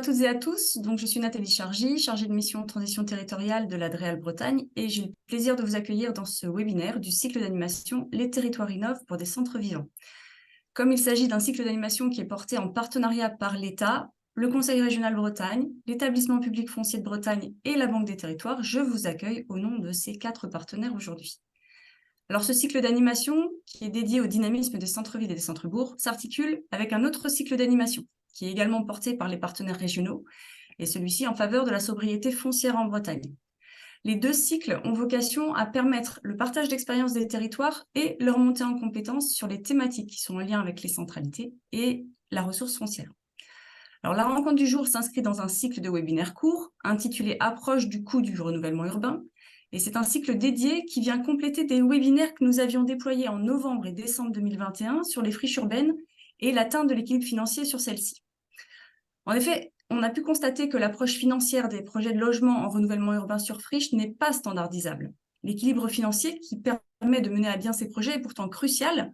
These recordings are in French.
toutes et à tous. Donc, je suis Nathalie Chargy, chargée de mission transition territoriale de la DREAL Bretagne, et j'ai le plaisir de vous accueillir dans ce webinaire du cycle d'animation Les territoires innovent pour des centres vivants. Comme il s'agit d'un cycle d'animation qui est porté en partenariat par l'État, le Conseil régional Bretagne, l'Établissement public foncier de Bretagne et la Banque des territoires, je vous accueille au nom de ces 4 partenaires aujourd'hui. Alors, ce cycle d'animation, qui est dédié au dynamisme des centres-villes et des centres-bourgs, s'articule avec un autre cycle d'animation, qui est également porté par les partenaires régionaux, et celui-ci en faveur de la sobriété foncière en Bretagne. Les 2 cycles ont vocation à permettre le partage d'expériences des territoires et leur montée en compétences sur les thématiques qui sont en lien avec les centralités et la ressource foncière. Alors, la rencontre du jour s'inscrit dans un cycle de webinaires courts, intitulé « Approche du coût du renouvellement urbain », et c'est un cycle dédié qui vient compléter des webinaires que nous avions déployés en novembre et décembre 2021 sur les friches urbaines et l'atteinte de l'équilibre financier sur celles-ci. En effet, on a pu constater que l'approche financière des projets de logement en renouvellement urbain sur friche n'est pas standardisable. L'équilibre financier qui permet de mener à bien ces projets est pourtant crucial,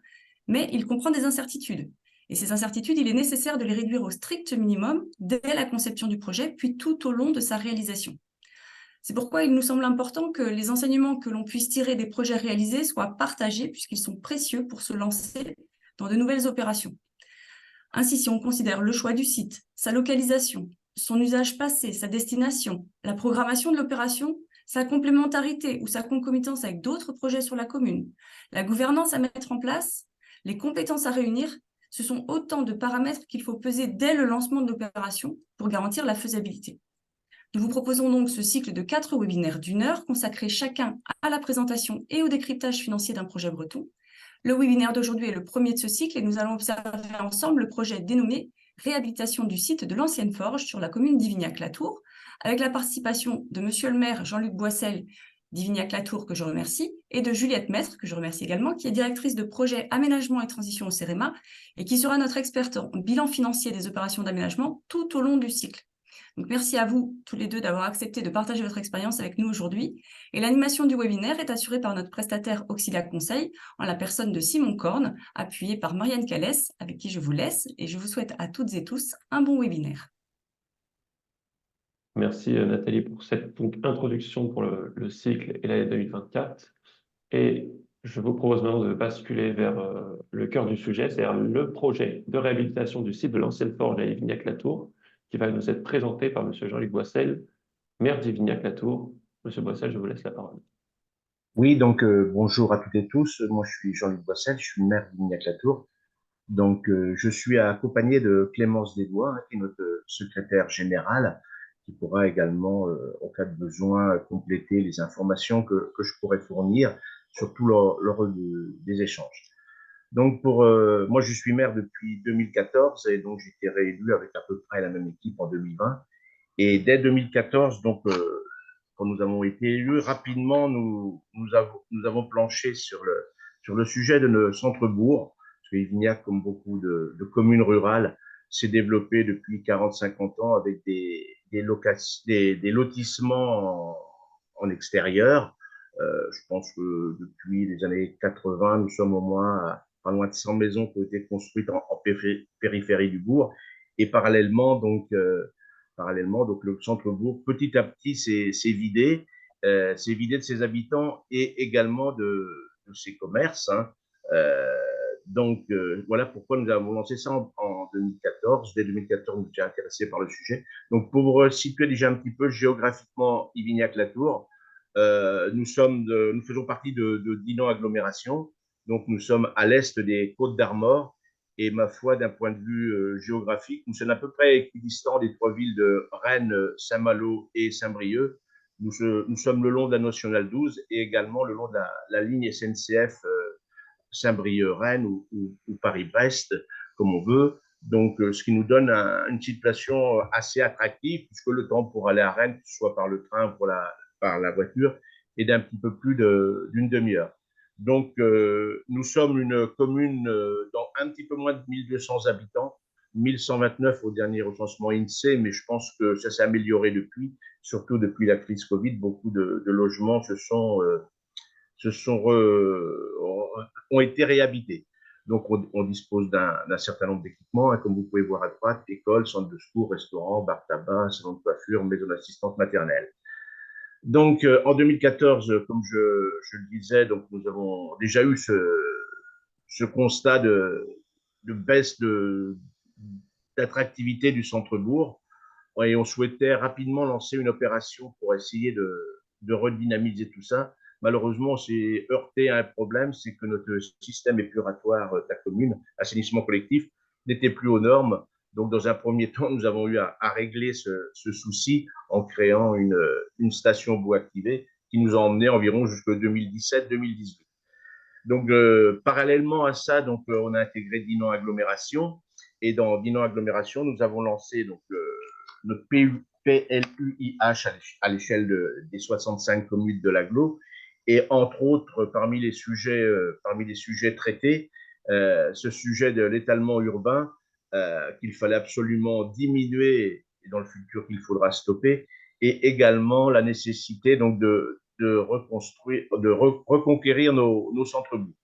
mais il comprend des incertitudes. Et ces incertitudes, il est nécessaire de les réduire au strict minimum dès la conception du projet, puis tout au long de sa réalisation. C'est pourquoi il nous semble important que les enseignements que l'on puisse tirer des projets réalisés soient partagés, puisqu'ils sont précieux pour se lancer dans de nouvelles opérations. Ainsi, si on considère le choix du site, sa localisation, son usage passé, sa destination, la programmation de l'opération, sa complémentarité ou sa concomitance avec d'autres projets sur la commune, la gouvernance à mettre en place, les compétences à réunir, ce sont autant de paramètres qu'il faut peser dès le lancement de l'opération pour garantir la faisabilité. Nous vous proposons donc ce cycle de 4 webinaires d'1 heure consacrés chacun à la présentation et au décryptage financier d'un projet breton. Le webinaire d'aujourd'hui est le premier de ce cycle et nous allons observer ensemble le projet dénommé « Réhabilitation du site de l'ancienne forge sur la commune d'Ivignac-Latour » avec la participation de Monsieur le maire Jean-Luc Boissel d'Ivignac-Latour, que je remercie, et de Juliette Maître, que je remercie également, qui est directrice de projet aménagement et transition au CEREMA et qui sera notre experte en bilan financier des opérations d'aménagement tout au long du cycle. Donc, merci à vous tous les deux d'avoir accepté de partager votre expérience avec nous aujourd'hui. Et l'animation du webinaire est assurée par notre prestataire Auxilia Conseil, en la personne de Simon Corne, appuyé par Marianne Calès, avec qui je vous laisse. Et je vous souhaite à toutes et tous un bon webinaire. Merci Nathalie pour cette introduction pour le cycle et l'année 2024. Et je vous propose maintenant de basculer vers le cœur du sujet, c'est-à-dire le projet de réhabilitation du site de l'ancienne forge à Ivignac-Latour, qui va nous être présenté par M. Jean-Luc Boissel, maire d'Ivignac-Latour. Monsieur Boissel, je vous laisse la parole. Oui, donc bonjour à toutes et tous. Moi, je suis Jean-Luc Boissel, je suis maire d'Ivignac-Latour. Donc, je suis accompagné de Clémence Desdois, qui est notre secrétaire générale, qui pourra également, en cas de besoin, compléter les informations que je pourrais fournir, surtout lors des échanges. Donc, moi, je suis maire depuis 2014 et donc j'ai été réélu avec à peu près la même équipe en 2020. Et dès 2014, donc, quand nous avons été élus, rapidement, nous avons planché sur le sujet de nos centres-bourgs, parce qu'Ivignac, comme beaucoup de communes rurales, s'est développé depuis 40-50 ans avec des lotissements en extérieur. Je pense que depuis les années 80, nous sommes au moins à pas loin de 100 maisons qui ont été construites en périphérie du bourg. Et parallèlement, donc, le centre-bourg, petit à petit, s'est vidé de ses habitants et également de ses commerces. Hein. Voilà pourquoi nous avons lancé ça en 2014. Dès 2014, nous étions intéressés par le sujet. Donc, pour vous situer déjà un petit peu géographiquement Ivignac-Latour, nous faisons partie de Dinan Agglomération. Donc, nous sommes à l'est des Côtes d'Armor. Et ma foi, d'un point de vue géographique, nous sommes à peu près équidistants des 3 villes de Rennes, Saint-Malo et Saint-Brieuc. Nous sommes le long de la nationale 12 et également le long de la ligne SNCF Saint-Brieuc-Rennes ou Paris-Brest, comme on veut. Donc, ce qui nous donne une situation assez attractive, puisque le temps pour aller à Rennes, que ce soit par le train ou par la voiture, est d'un petit peu plus d'une demi-heure. Donc, nous sommes une commune dans un petit peu moins de 1200 habitants, 1129 au dernier recensement INSEE, mais je pense que ça s'est amélioré depuis, surtout depuis la crise Covid. Beaucoup de logements ont été réhabités. Donc, on dispose d'un certain nombre d'équipements, hein, comme vous pouvez voir à droite, école, centre de secours, restaurant, bar tabac, salon de coiffure, maison d'assistance maternelle. Donc, en 2014, comme je le disais, donc nous avons déjà eu ce constat de baisse d'attractivité du centre-bourg et on souhaitait rapidement lancer une opération pour essayer de redynamiser tout ça. Malheureusement, on s'est heurté à un problème, c'est que notre système épuratoire de la commune, assainissement collectif, n'était plus aux normes. Donc, dans un premier temps, nous avons eu à régler ce souci en créant une station bout activée qui nous a emmené environ jusqu'en 2017-2018. Donc, parallèlement à ça, donc, on a intégré Dinan Agglomération. Et dans Dinan Agglomération, nous avons lancé donc, notre PLUIH à l'échelle des 65 communes de l'agglo. Et entre autres, parmi les sujets traités, ce sujet de l'étalement urbain qu'il fallait absolument diminuer et dans le futur qu'il faudra stopper, et également la nécessité donc de reconstruire, reconquérir nos centres-bourgs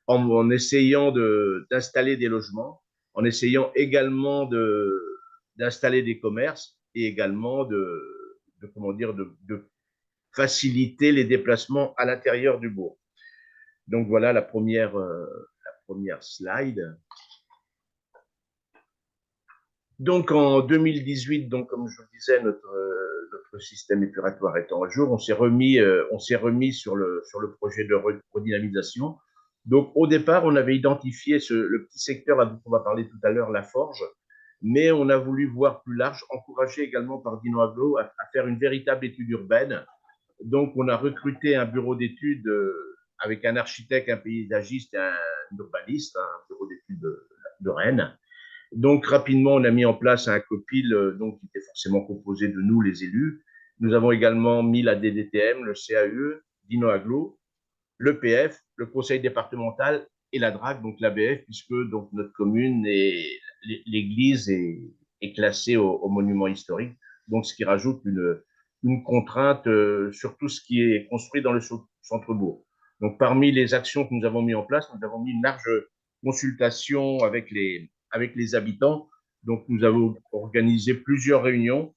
en essayant d'installer des logements, en essayant également d'installer des commerces et également comment dire, de faciliter les déplacements à l'intérieur du bourg. Donc voilà la première slide. Donc en 2018, donc comme je vous disais, notre système épuratoire étant à jour, on s'est remis sur le projet de redynamisation. Donc au départ, on avait identifié le petit secteur dont on va parler tout à l'heure, la Forge, mais on a voulu voir plus large, encouragé également par Dinan Agglo à faire une véritable étude urbaine. Donc on a recruté un bureau d'études avec un architecte, un paysagiste et un urbaniste, un bureau d'études de Rennes. Donc, rapidement, on a mis en place un COPIL donc, qui était forcément composé de nous, les élus. Nous avons également mis la DDTM, le CAE, Dinan Agglo, l'EPF, le conseil départemental et la DRAC, donc l'ABF, puisque donc, notre commune, l'église est classée au monument historique. Donc, ce qui rajoute une contrainte sur tout ce qui est construit dans le centre-bourg. Donc, parmi les actions que nous avons mis en place, nous avons mis une large consultation avec les habitants. Donc, nous avons organisé plusieurs réunions.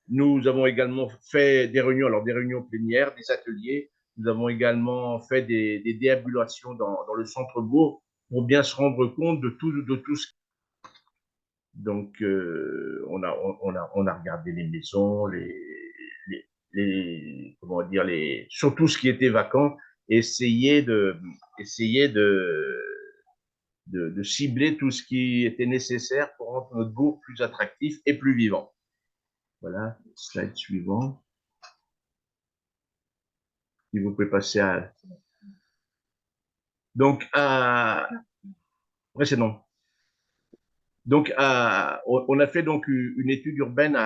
Nous avons également fait des réunions, alors des réunions plénières, des ateliers. Nous avons également fait des déambulations dans le centre-bourg pour bien se rendre compte de tout ce. Donc, on a regardé les maisons, comment dire, surtout ce qui était vacant, et essayer de cibler tout ce qui était nécessaire pour rendre notre bourg plus attractif et plus vivant. Voilà, slide suivant. Si vous pouvez passer à. Donc, précédent. Donc, on a fait donc une étude urbaine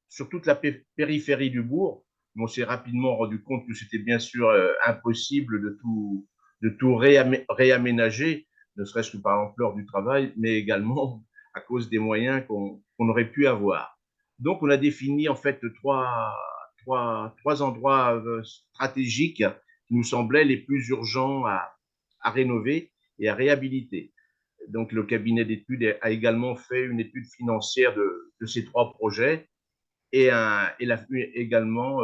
sur toute la périphérie du bourg. On s'est rapidement rendu compte que c'était bien sûr impossible de tout réaménager, ne serait-ce que par l'ampleur du travail, mais également à cause des moyens qu'on aurait pu avoir. Donc, on a défini en fait trois endroits stratégiques qui nous semblaient les plus urgents à rénover et à réhabiliter. Donc, le cabinet d'études a également fait une étude financière de ces trois projets et il a également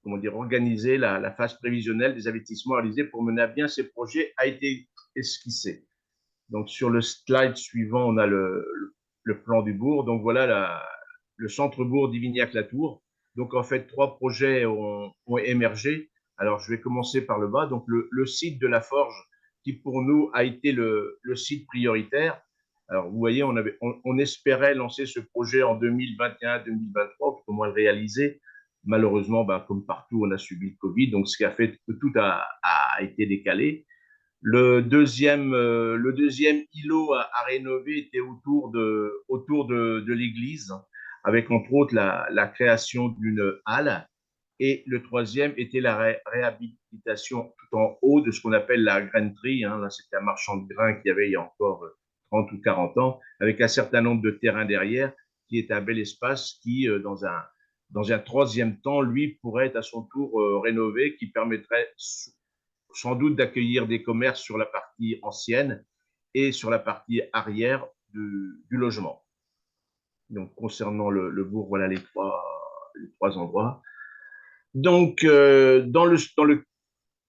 comment dire, organisé la phase prévisionnelle des investissements réalisés pour mener à bien ces projets a été esquissé. Donc, sur le slide suivant, on a le plan du bourg. Donc, voilà le centre-bourg d'Ivignac-Latour. Donc, en fait, trois projets ont émergé. Alors, je vais commencer par le bas. Donc, le site de la Forge, qui pour nous a été le site prioritaire. Alors, vous voyez, on espérait lancer ce projet en 2021-2023, pour au moins le réaliser. Malheureusement, comme partout, on a subi le Covid, donc ce qui a fait que tout a été décalé. Le deuxième îlot à rénover était autour de l'église, avec entre autres la création d'une halle. Et le troisième était la réhabilitation tout en haut de ce qu'on appelle la grainerie. Hein. Là, c'était un marchand de grains qu'il y avait il y a encore 30 ou 40 ans, avec un certain nombre de terrains derrière, qui est un bel espace qui, dans un troisième temps, lui, pourrait être à son tour rénové, qui permettrait sans doute d'accueillir des commerces sur la partie ancienne et sur la partie arrière du logement. Donc, concernant le bourg, voilà les trois endroits. Donc, dans le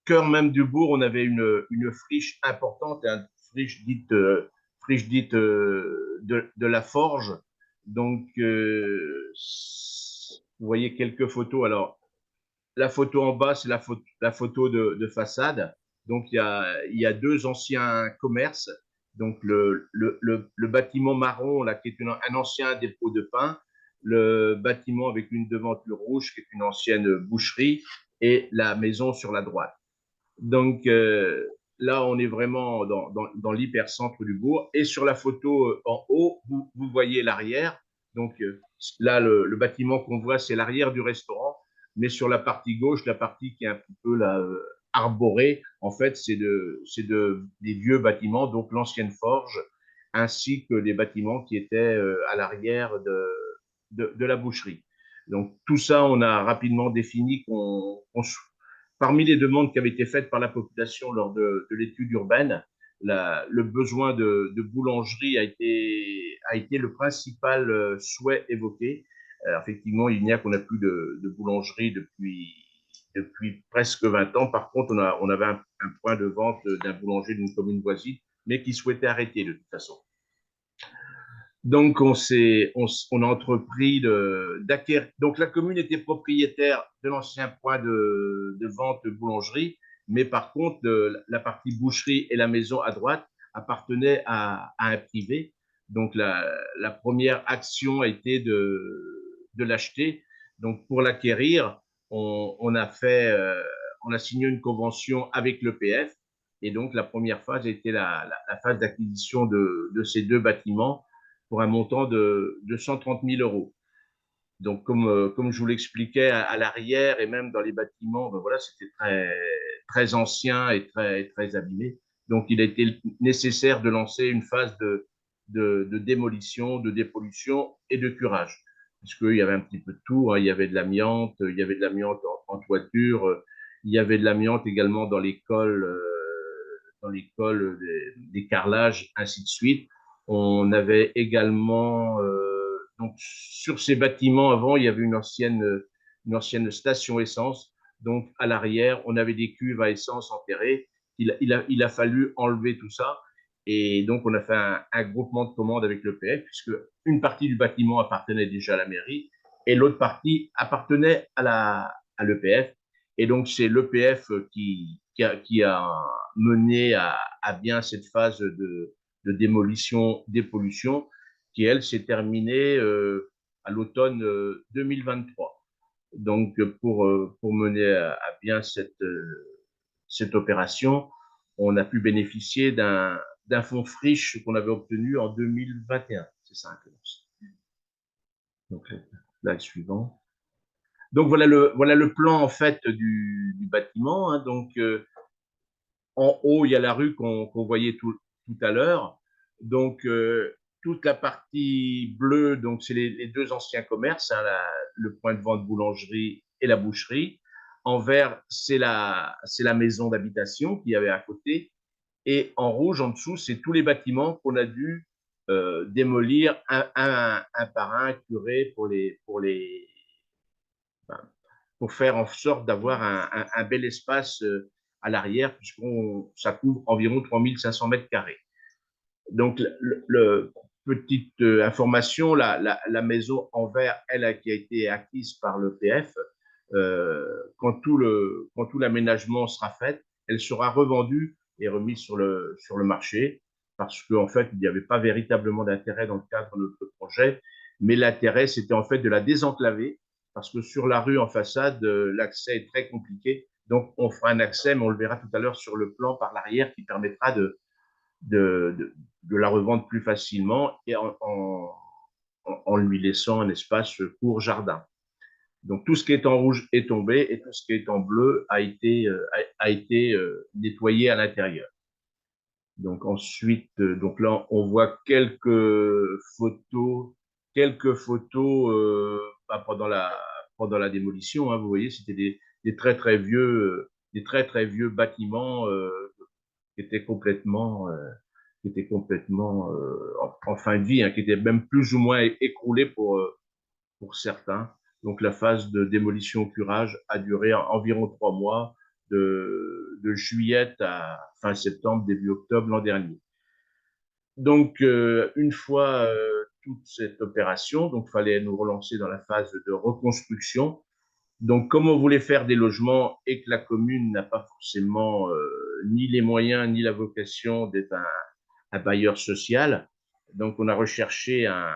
cœur même du bourg, on avait une friche importante, une friche dite de la Forge. Donc, vous voyez quelques photos. Alors, la photo en bas, c'est la photo de façade. Donc, il y a deux anciens commerces. Donc, le bâtiment marron, là, qui est un ancien dépôt de pain, le bâtiment avec une devanture rouge, qui est une ancienne boucherie, et la maison sur la droite. Donc, là, on est vraiment dans l'hypercentre du bourg. Et sur la photo en haut, vous voyez l'arrière. Donc, là, le bâtiment qu'on voit, c'est l'arrière du restaurant. Mais sur la partie gauche, la partie qui est un petit peu là, arborée, en fait, c'est des vieux bâtiments, donc l'ancienne forge, ainsi que des bâtiments qui étaient à l'arrière de la boucherie. Donc, tout ça, on a rapidement défini parmi les demandes qui avaient été faites par la population lors de l'étude urbaine, le besoin de boulangerie a été le principal souhait évoqué. Alors, effectivement, il n'y a qu'on n'a plus de boulangerie depuis presque 20 ans. Par contre, on avait un point de vente d'un boulanger d'une commune voisine, mais qui souhaitait arrêter de toute façon. Donc, on a entrepris d'acquérir. Donc, la commune était propriétaire de l'ancien point de vente de boulangerie, mais par contre, la partie boucherie et la maison à droite appartenaient à un privé. Donc, la première action a été de l'acheter. Donc, pour l'acquérir, on a signé une convention avec l'EPF. Et donc, la première phase a été la phase d'acquisition de ces deux bâtiments pour un montant de 130 000 euros. Donc, comme je vous l'expliquais, à l'arrière et même dans les bâtiments, ben voilà, c'était très ancien et très abîmé. Donc, il a été nécessaire de lancer une phase de démolition, de dépollution et de curage. Puisqu'il y avait un petit peu de tout, hein. Il y avait de l'amiante, il y avait de l'amiante en toiture, il y avait de l'amiante également dans l'école des carrelages, ainsi de suite. On avait également, donc sur ces bâtiments avant, il y avait une ancienne station essence. Donc à l'arrière, on avait des cuves à essence enterrées. Il a fallu enlever tout ça. Et donc on a fait un groupement de commandes avec l'EPF, puisque une partie du bâtiment appartenait déjà à la mairie et l'autre partie appartenait à l'EPF. Et donc c'est l'EPF qui a mené à bien cette phase de démolition, dépollution, qui, elle, s'est terminée à l'automne 2023. Donc, pour mener à bien cette opération, on a pu bénéficier d'un fonds friche qu'on avait obtenu en 2021. C'est ça, Clémence. Donc, slide suivant. Donc, voilà le plan, en fait, du bâtiment. Hein. Donc, en haut, il y a la rue qu'on voyait tout à l'heure. Donc, toute la partie bleue, donc c'est les deux anciens commerces, hein, le point de vente boulangerie et la boucherie. En vert, c'est la maison d'habitation qu'il y avait à côté. Et en rouge, en dessous, c'est tous les bâtiments qu'on a dû démolir un par un, curer pour faire en sorte d'avoir un bel espace à l'arrière, ça couvre environ 3500 mètres carrés. Donc, petite information, la maison en vert, elle, qui a été acquise par l'EPF, quand tout l'aménagement sera fait, elle sera revendue et remise sur le marché, parce qu'en fait, il n'y avait pas véritablement d'intérêt dans le cadre de notre projet, mais l'intérêt, c'était en fait de la désenclaver, parce que sur la rue en façade, l'accès est très compliqué. Donc, on fera un accès, mais on le verra tout à l'heure sur le plan par l'arrière, qui permettra de la revendre plus facilement et en lui laissant un espace court jardin. Donc, tout ce qui est en rouge est tombé et tout ce qui est en bleu a été nettoyé à l'intérieur. Donc, ensuite, donc là, on voit quelques photos pendant la démolition. Hein, vous voyez, c'était des très, très vieux des très très vieux bâtiments qui étaient complètement en fin de vie, hein, qui étaient même plus ou moins écroulés pour certains. Donc la phase de démolition curage a duré environ 3 mois, de juillet à fin septembre, début octobre l'an dernier. Donc une fois toute cette opération, donc fallait nous relancer dans la phase de reconstruction. Donc, comme on voulait faire des logements et que la commune n'a pas forcément ni les moyens ni la vocation d'être un bailleur social, donc on a recherché un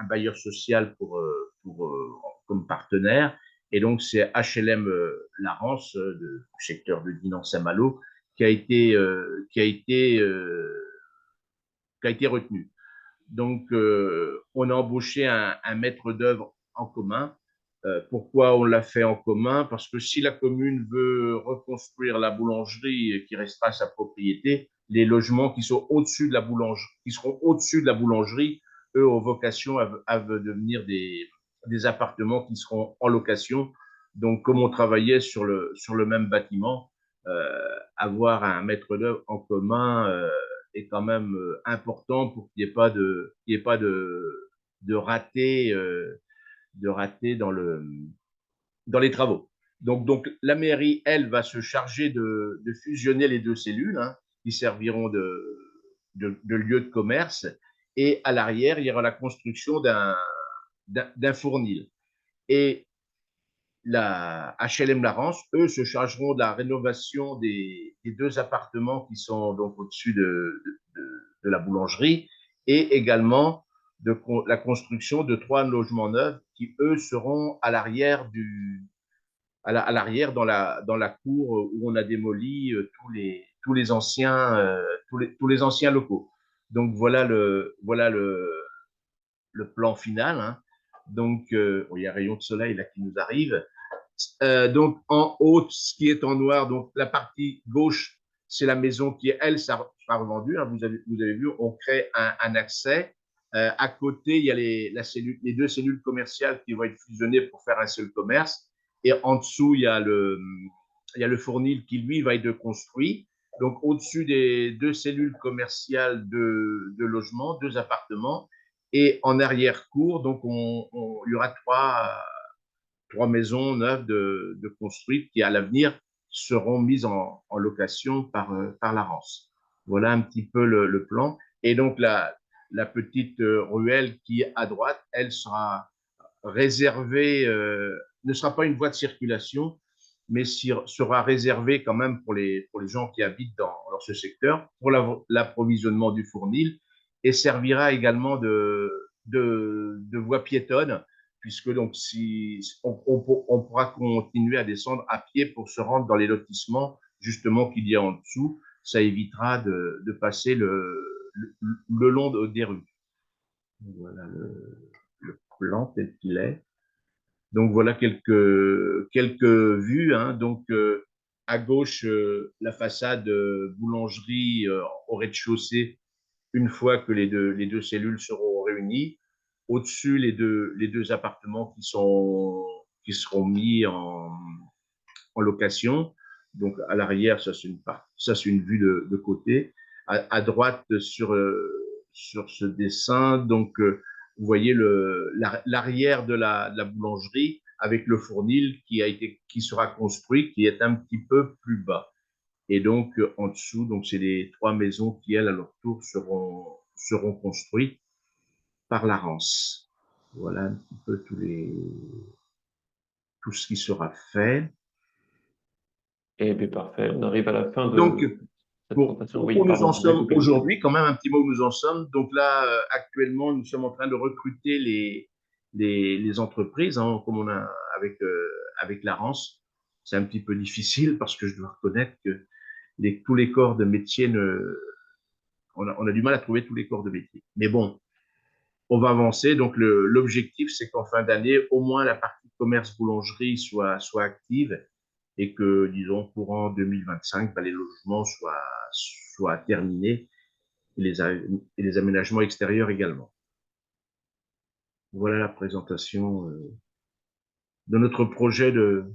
bailleur social comme partenaire. Et donc, c'est HLM Larance, du secteur de Dinan-Saint-Malo, qui a été, retenu. Donc, on a embauché un maître d'œuvre en commun. Pourquoi on l'a fait en commun? Parce que si la commune veut reconstruire la boulangerie qui restera sa propriété, les logements qui sont au-dessus de la boulangerie, qui seront au-dessus de la boulangerie, eux ont vocation à devenir des appartements qui seront en location. Donc, comme on travaillait sur le même bâtiment, avoir un maître d'œuvre en commun est quand même important pour qu'il n'y ait pas de raté, dans les travaux. Donc la mairie, elle, va se charger de fusionner les deux cellules, hein, qui serviront de lieu de commerce. Et à l'arrière, il y aura la construction d'un fournil. Et la HLM Larance, eux, se chargeront de la rénovation des deux appartements qui sont donc au-dessus de la boulangerie, et également de la construction de 3 logements neufs qui, eux, seront à l'arrière à l'arrière dans la cour où on a démoli tous les anciens locaux. Donc voilà le plan final, hein. Donc il y a un rayon de soleil là qui nous arrive. Donc en haut, ce qui est en noir, donc la partie gauche, c'est la maison qui, elle, sera revendue, hein. Vous avez vu, on crée un accès. À côté, il y a les deux cellules commerciales qui vont être fusionnées pour faire un seul commerce. Et en dessous, il y a le fournil qui, lui, va être construit. Donc, au-dessus des deux cellules commerciales de logement, 2 appartements. Et en arrière-cour, donc, il y aura 3 maisons neuves de construites qui, à l'avenir, seront mises en location par l'Arance. Voilà un petit peu le plan. Et donc, la petite ruelle qui est à droite, elle sera réservée, ne sera pas une voie de circulation, mais sera réservée quand même pour les gens qui habitent dans ce secteur, pour l'approvisionnement du fournil, et servira également de voie piétonne, puisque donc si on pourra continuer à descendre à pied pour se rendre dans les lotissements justement qu'il y a en dessous. Ça évitera de passer le long des rues. Voilà le plan tel qu'il est. Donc voilà quelques vues, hein. Donc à gauche, la façade boulangerie au rez-de-chaussée, une fois que les deux cellules seront réunies. Au-dessus, les deux appartements qui seront mis en location. Donc à l'arrière, ça c'est une vue de côté. À droite sur ce dessin, donc vous voyez l'arrière de la boulangerie avec le fournil qui sera construit, qui est un petit peu plus bas. Et donc en dessous, donc c'est les 3 maisons qui, elles, à leur tour seront construites par l'Arance. Voilà un petit peu tout ce qui sera fait. Et bien, parfait. On arrive à la fin Donc, de cette présentation. Oui, où nous en pardon, je vous ai sommes coupé. aujourd'hui, quand même un petit mot où nous en sommes. Donc là, actuellement, nous sommes en train de recruter les entreprises, hein, comme on a avec l'Arance. C'est un petit peu difficile parce que je dois reconnaître que tous les corps de métier, on a du mal à trouver tous les corps de métier. Mais bon, on va avancer. Donc l'objectif, c'est qu'en fin d'année, au moins la partie commerce-boulangerie soit active, et que, disons, courant 2025, les logements soient terminés, et les aménagements extérieurs également. Voilà la présentation de notre projet de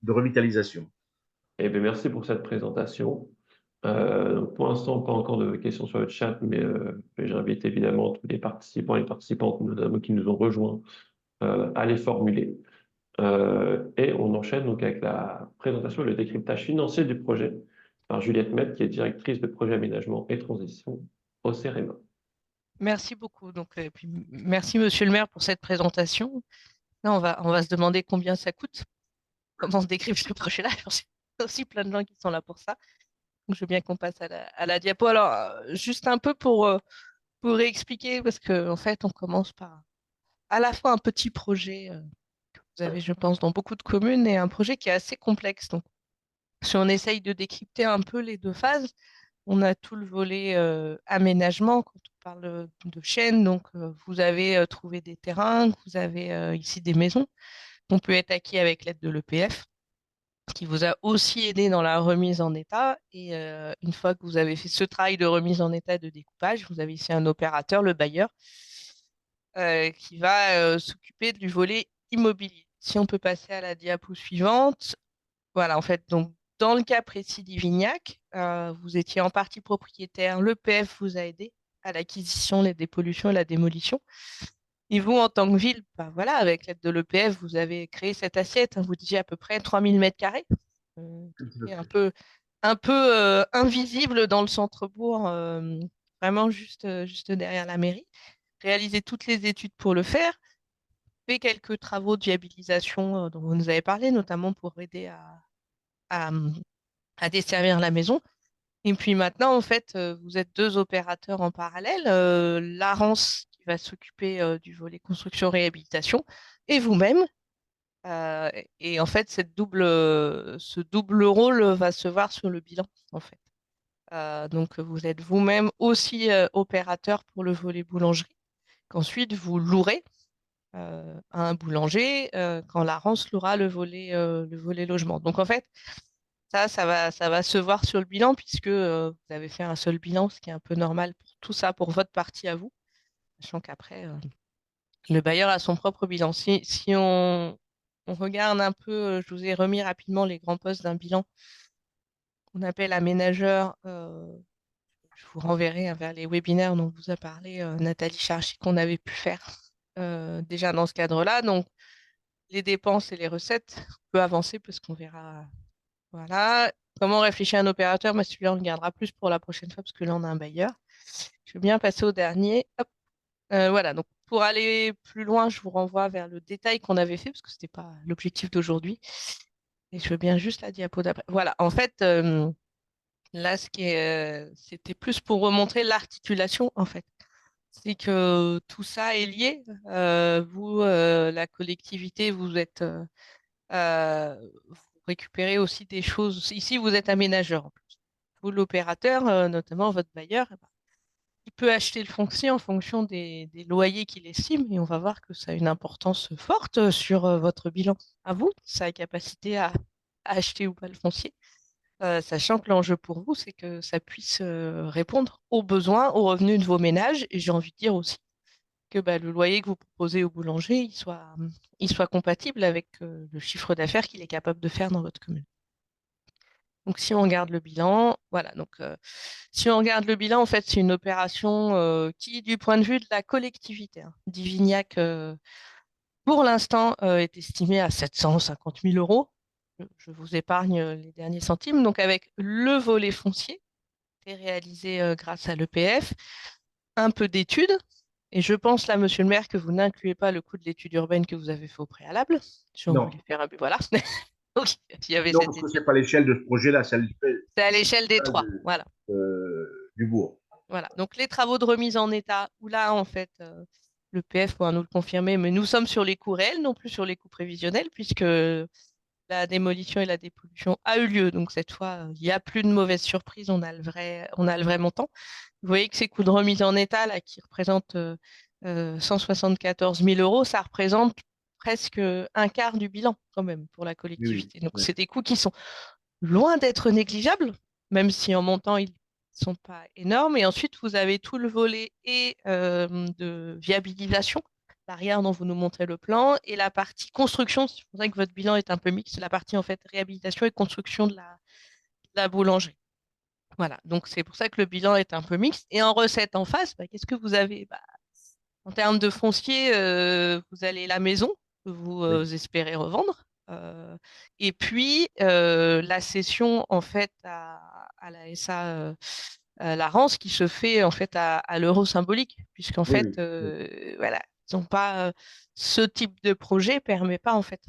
revitalisation. Eh bien, merci pour cette présentation. Donc pour l'instant, pas encore de questions sur le chat, mais j'invite évidemment tous les participants et participantes notamment qui nous ont rejoints à les formuler. Et on enchaîne donc avec la présentation et le décryptage financier du projet par Juliette Met, qui est directrice de projet aménagement et transition au CEREMA. Merci beaucoup. Donc, et puis, merci, monsieur le maire, pour cette présentation. Là, on va se demander combien ça coûte, comment se décrire ce projet-là. Il y a aussi plein de gens qui sont là pour ça. Donc, je veux bien qu'on passe à la diapo. Alors, juste un peu pour réexpliquer, parce qu'en fait, on commence par à la fois un petit projet que vous avez, je pense, dans beaucoup de communes et un projet qui est assez complexe. Donc, si on essaye de décrypter un peu les deux phases, on a tout le volet aménagement quand on parle de chaîne. Donc, vous avez trouvé des terrains, vous avez ici des maisons. On peut être acquis avec l'aide de l'EPF, qui vous a aussi aidé dans la remise en état. Et une fois que vous avez fait ce travail de remise en état et de découpage, vous avez ici un opérateur, le bailleur, qui va s'occuper du volet immobilier. Si on peut passer à la diapo suivante. Voilà, en fait, donc dans le cas précis d'Ivignac, vous étiez en partie propriétaire, l'EPF vous a aidé à l'acquisition, la dépollution et la démolition. Et vous, en tant que ville, bah voilà, avec l'aide de l'EPF, vous avez créé cette assiette, hein, vous disiez à peu près 3000 mètres carrés, qui est un peu invisible dans le centre-bourg, vraiment juste derrière la mairie. Réaliser toutes les études pour le faire, fait quelques travaux de viabilisation dont vous nous avez parlé, notamment pour aider à, à desservir la maison. Et puis maintenant, en fait, vous êtes deux opérateurs en parallèle, l'ARANCE qui va s'occuper du volet construction-réhabilitation et vous-même. Euh, et en fait, ce double rôle va se voir sur le bilan, en fait. Donc, vous êtes vous-même aussi opérateur pour le volet boulangerie, qu'ensuite vous louerez à un boulanger quand l'ARANCE louera le volet logement. Donc, en fait, ça va se voir sur le bilan puisque vous avez fait un seul bilan, ce qui est un peu normal pour tout ça, pour votre partie à vous, sachant qu'après, le bailleur a son propre bilan. Si on regarde un peu, je vous ai remis rapidement les grands postes d'un bilan qu'on appelle aménageur. Je vous renverrai vers les webinaires dont vous a parlé Nathalie Charchy qu'on avait pu faire déjà dans ce cadre-là. Donc, les dépenses et les recettes, on peut avancer parce qu'on verra. Voilà. Comment réfléchir à un opérateur? Mais celui-là, on le gardera plus pour la prochaine fois parce que là, on a un bailleur. Je vais bien passer au dernier. Hop. Voilà. Donc, pour aller plus loin, je vous renvoie vers le détail qu'on avait fait parce que ce n'était pas l'objectif d'aujourd'hui. Et je veux bien juste la diapo d'après. Voilà. En fait, là, c'était plus pour remontrer l'articulation, en fait. C'est que tout ça est lié. Vous, la collectivité, vous récupérez aussi des choses. Ici, vous êtes aménageur en plus. Vous, l'opérateur, notamment votre bailleur, eh ben, il peut acheter le foncier en fonction des loyers qu'il estime et on va voir que ça a une importance forte sur votre bilan à vous, sa capacité à acheter ou pas le foncier. Sachant que l'enjeu pour vous, c'est que ça puisse répondre aux besoins, aux revenus de vos ménages. Et j'ai envie de dire aussi que bah, le loyer que vous proposez au boulanger, il soit compatible avec le chiffre d'affaires qu'il est capable de faire dans votre commune. Donc, si on regarde le bilan, voilà. Donc, si on regarde le bilan, en fait, c'est une opération qui, du point de vue de la collectivité, hein, d'Ivignac, pour l'instant, est estimée à 750 000 euros. Je vous épargne les derniers centimes. Donc, avec le volet foncier, qui est réalisé grâce à l'EPF, un peu d'études. Et je pense là, monsieur le maire, que vous n'incluez pas le coût de l'étude urbaine que vous avez fait au préalable. Si on Non. voulait faire un but, voilà. Donc, il y avait Non, cette parce que ce étude. n'est pas l'échelle de ce projet-là, c'est C'est à l'échelle des trois. Voilà. du bourg. Voilà. Donc, les travaux de remise en état, où là, en fait, le PF pourra nous le confirmer, mais nous sommes sur les coûts réels, non plus sur les coûts prévisionnels, puisque la démolition et la dépollution a eu lieu. Donc, cette fois, il n'y a plus de mauvaise surprise, on a le vrai montant. Vous voyez que ces coûts de remise en état, là, qui représentent 174 000 euros, ça représente presque un quart du bilan, quand même, pour la collectivité. Oui, Donc, oui. c'est des coûts qui sont loin d'être négligeables, même si en montant, ils ne sont pas énormes. Et ensuite, vous avez tout le volet de viabilisation, l'arrière dont vous nous montrez le plan, et la partie construction. C'est pour ça que votre bilan est un peu mixte. La partie, en fait, réhabilitation et construction la boulangerie. Voilà, donc c'est pour ça que le bilan est un peu mixte. Et en recette en face, bah, qu'est-ce que vous avez? Bah, en termes de foncier, vous allez la maison que vous Oui. espérez revendre. Et puis, la cession en fait à la SA la rance qui se fait en fait à l'euro symbolique, puisqu'en Oui, fait, oui, oui. voilà, ils ont pas ce type de projet permet pas en fait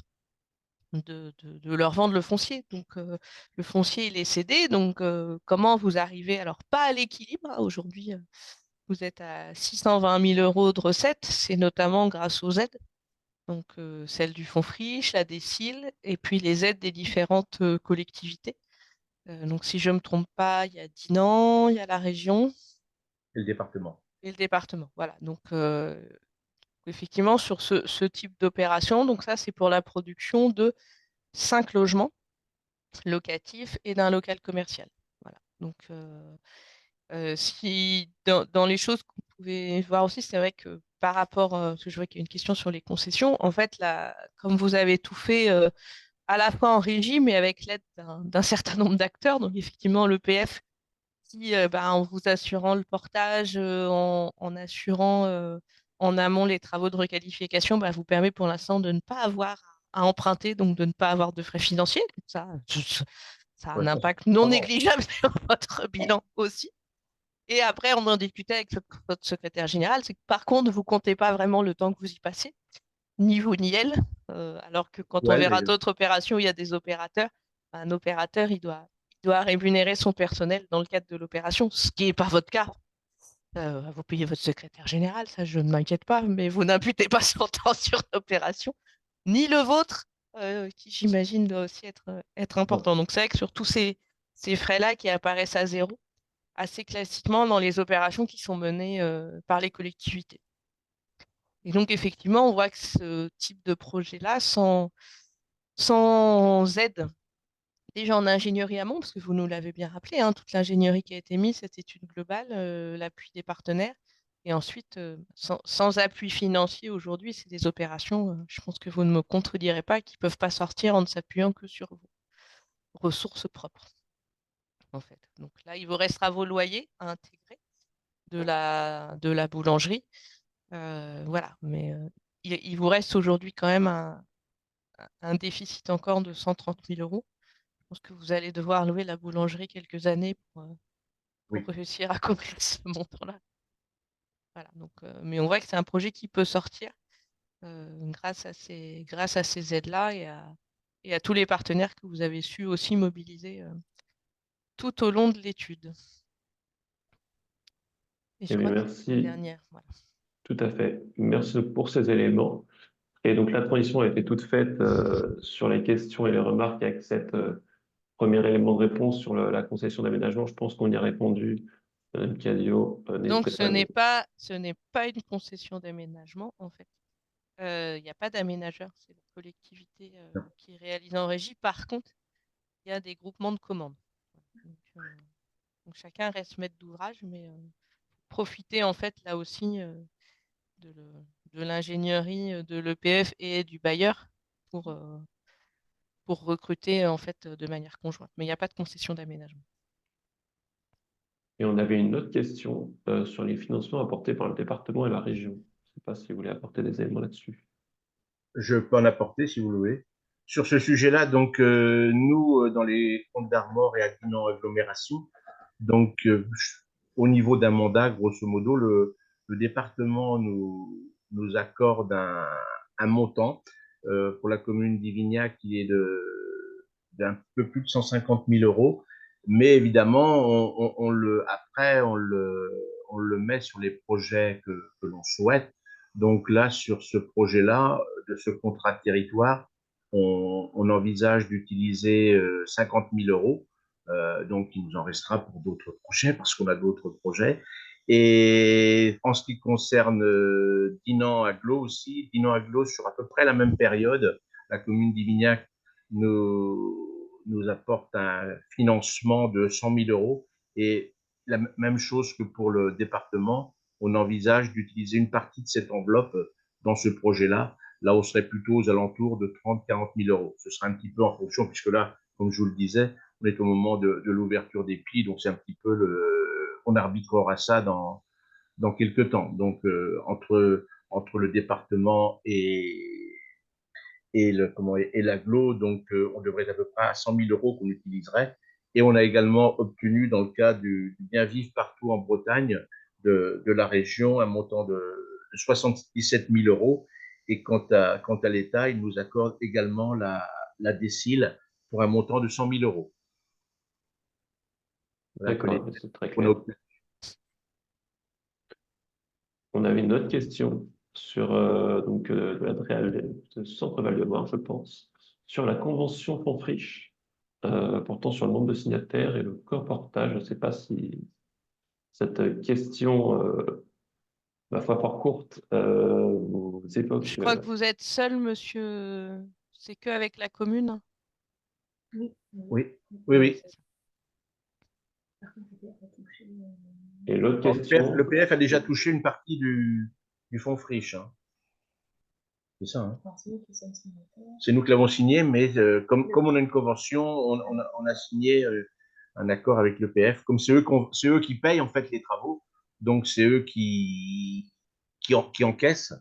de leur vendre le foncier. Donc, le foncier, il est cédé. Donc, comment vous arrivez, alors pas à l'équilibre, hein, aujourd'hui, vous êtes à 620 000 euros de recettes, c'est notamment grâce aux aides. Donc, celle du fonds Friche, la DSIL, et puis les aides des différentes collectivités. Donc, si je ne me trompe pas, il y a Dinan, il y a la région Et le département. et le département. Voilà. Donc, effectivement, sur ce type d'opération, donc ça, c'est pour la production de 5 logements locatif et d'un local commercial. Voilà. Donc, si dans les choses qu'on pouvait voir aussi, c'est vrai que par rapport, parce que je vois qu'il y a une question sur les concessions, en fait, là, comme vous avez tout fait à la fois en régie, mais avec l'aide d'un certain nombre d'acteurs, donc effectivement l'EPF, qui, en vous assurant le portage, en assurant en amont les travaux de requalification, vous permet pour l'instant de ne pas avoir à emprunter, donc de ne pas avoir de frais financiers. Ça a un Ouais, ça, c'est impact non vraiment. négligeable sur votre bilan aussi. Et après, on en discutait avec votre secrétaire général, c'est que par contre, vous comptez pas vraiment le temps que vous y passez, ni vous ni elle. Alors que quand on Ouais, verra d'ailleurs. d'autres opérations, il y a des opérateurs, un opérateur, il doit rémunérer son personnel dans le cadre de l'opération, ce qui n'est pas votre cas. Vous payez votre secrétaire général, ça je ne m'inquiète pas, mais vous n'imputez pas son temps sur l'opération, ni le vôtre, qui j'imagine doit aussi être Non. important. Donc c'est vrai que sur tous ces frais-là qui apparaissent à zéro, assez classiquement dans les opérations qui sont menées par les collectivités. Et donc effectivement, on voit que ce type de projet-là, sans aide, déjà en ingénierie amont, parce que vous nous l'avez bien rappelé, hein, toute l'ingénierie qui a été mise, cette étude globale, l'appui des partenaires, et ensuite, sans appui financier aujourd'hui, c'est des opérations, je pense que vous ne me contredirez pas, qui ne peuvent pas sortir en ne s'appuyant que sur vos ressources propres, en fait. Donc là, il vous restera vos loyers à intégrer de la boulangerie. Voilà, mais il vous reste aujourd'hui quand même un déficit encore de 130 000 euros. Je pense que vous allez devoir louer la boulangerie quelques années pour Oui. réussir à couvrir ce montant-là. Voilà, donc, mais on voit que c'est un projet qui peut sortir grâce à ces aides-là et à tous les partenaires que vous avez su aussi mobiliser tout au long de l'étude. Et je Eh bien, crois que c'est la merci, dernière. Voilà. tout à fait. Merci pour ces éléments. Et donc, la transition a été toute faite sur les questions et les remarques avec cette premier élément de réponse sur la concession d'aménagement. Je pense qu'on y a répondu. Madame Cadio, Donc, n'hésitez ce pas à n'est nous. pas une concession d'aménagement, en fait. Il n'y a pas d'aménageur, c'est la collectivité Non. qui réalise en régie. Par contre, il y a des groupements de commandes. Donc, chacun reste maître d'ouvrage, mais profiter en fait là aussi de, de l'ingénierie de l'EPF et du bailleur pour recruter en fait de manière conjointe. Mais il n'y a pas de concession d'aménagement. Et on avait une autre question sur les financements apportés par le département et la région. Je ne sais pas si vous voulez apporter des éléments là-dessus. Je peux en apporter si vous le voulez. Sur ce sujet-là, donc, nous, dans les comptes d'Armor et Agrinon Agglomération, donc, au niveau d'un mandat, grosso modo, le département nous accorde un montant pour la commune d'Ivignac qui est d'un peu plus de 150 000 euros. Mais évidemment, après, on le met sur les projets que l'on souhaite. Donc là, sur ce projet-là, de ce contrat de territoire, on envisage d'utiliser 50 000 euros. Donc, il nous en restera pour d'autres projets parce qu'on a d'autres projets. Et en ce qui concerne Dinan Aglo aussi, Dinan Aglo sur à peu près la même période, la commune d'Ivignac nous apporte un financement de 100 000 euros. Et la même chose que pour le département, on envisage d'utiliser une partie de cette enveloppe dans ce projet-là. Là, on serait plutôt aux alentours de 30 000 40 000 euros. Ce sera un petit peu en fonction, puisque là, comme je vous le disais, on est au moment de l'ouverture des plis, donc c'est un petit peu on arbitrera ça dans quelques temps. Donc, entre le département et l'agglo, donc on devrait être à peu près à 100 000 euros qu'on utiliserait. Et on a également obtenu, dans le cadre du bien vivre partout en Bretagne de la région, un montant de 77 000 euros. Et quant à l'État, il nous accorde également la décile pour un montant de 100 000 euros. Voilà D'accord, c'est très pour clair. nos- On avait une autre question sur de l'Adréal, de Centre Val-de-Loire, je pense, sur la convention Fonds Friche, portant sur le nombre de signataires et le comportage. Je ne sais pas si cette question, ma foi fort courte, vous évoque. Je crois que vous êtes seul, monsieur. C'est que avec la commune? Oui, oui, oui. C'est ça. Et l'autre Alors, question, le PF a déjà touché une partie du fonds friche, hein. C'est ça, hein. C'est nous qui l'avons signé, mais comme on a une convention, on a signé un accord avec le PF. Comme c'est eux qui payent en fait les travaux, donc c'est eux qui encaissent,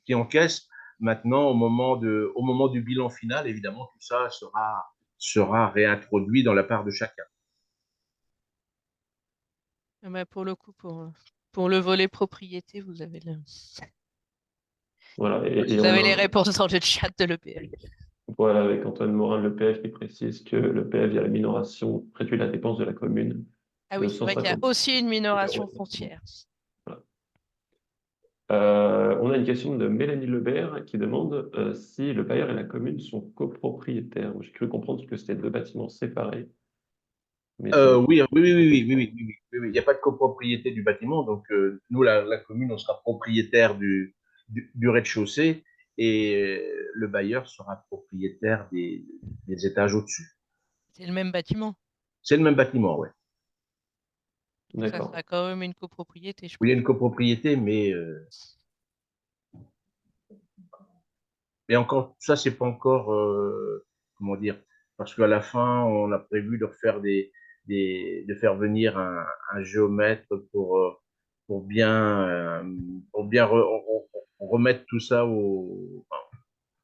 qui encaissent. Maintenant, au moment du bilan final, évidemment, tout ça sera réintroduit dans la part de chacun. Ah bah, pour le coup, pour le volet propriété, voilà, et vous on avez les a, réponses dans le chat de l'EPL. voilà, avec Antoine Morin, le PF, qui précise que le PF, via la minoration, réduit la dépense de la commune Ah de oui, c'est vrai qu'il y a 150 aussi une 000 minoration euros. foncière. Voilà. On a une question de Mélanie Lebert qui demande si le bailleur et la commune sont copropriétaires. J'ai cru comprendre que c'était deux bâtiments séparés, mais ça n'est Oui, oui, oui, oui, oui, oui, oui, oui, oui, oui. Il n'y a pas de copropriété du bâtiment, donc nous, la commune, on sera propriétaire du rez-de-chaussée et le bailleur sera propriétaire des étages au-dessus. C'est le même bâtiment. C'est le même bâtiment, ouais. Donc ça d'accord. sera quand même une copropriété, je Oui, il y a pense. une copropriété, mais encore, ça, c'est pas encore, comment dire, parce qu'à la fin, on a prévu de refaire de faire venir un géomètre pour bien, pour bien remettre tout ça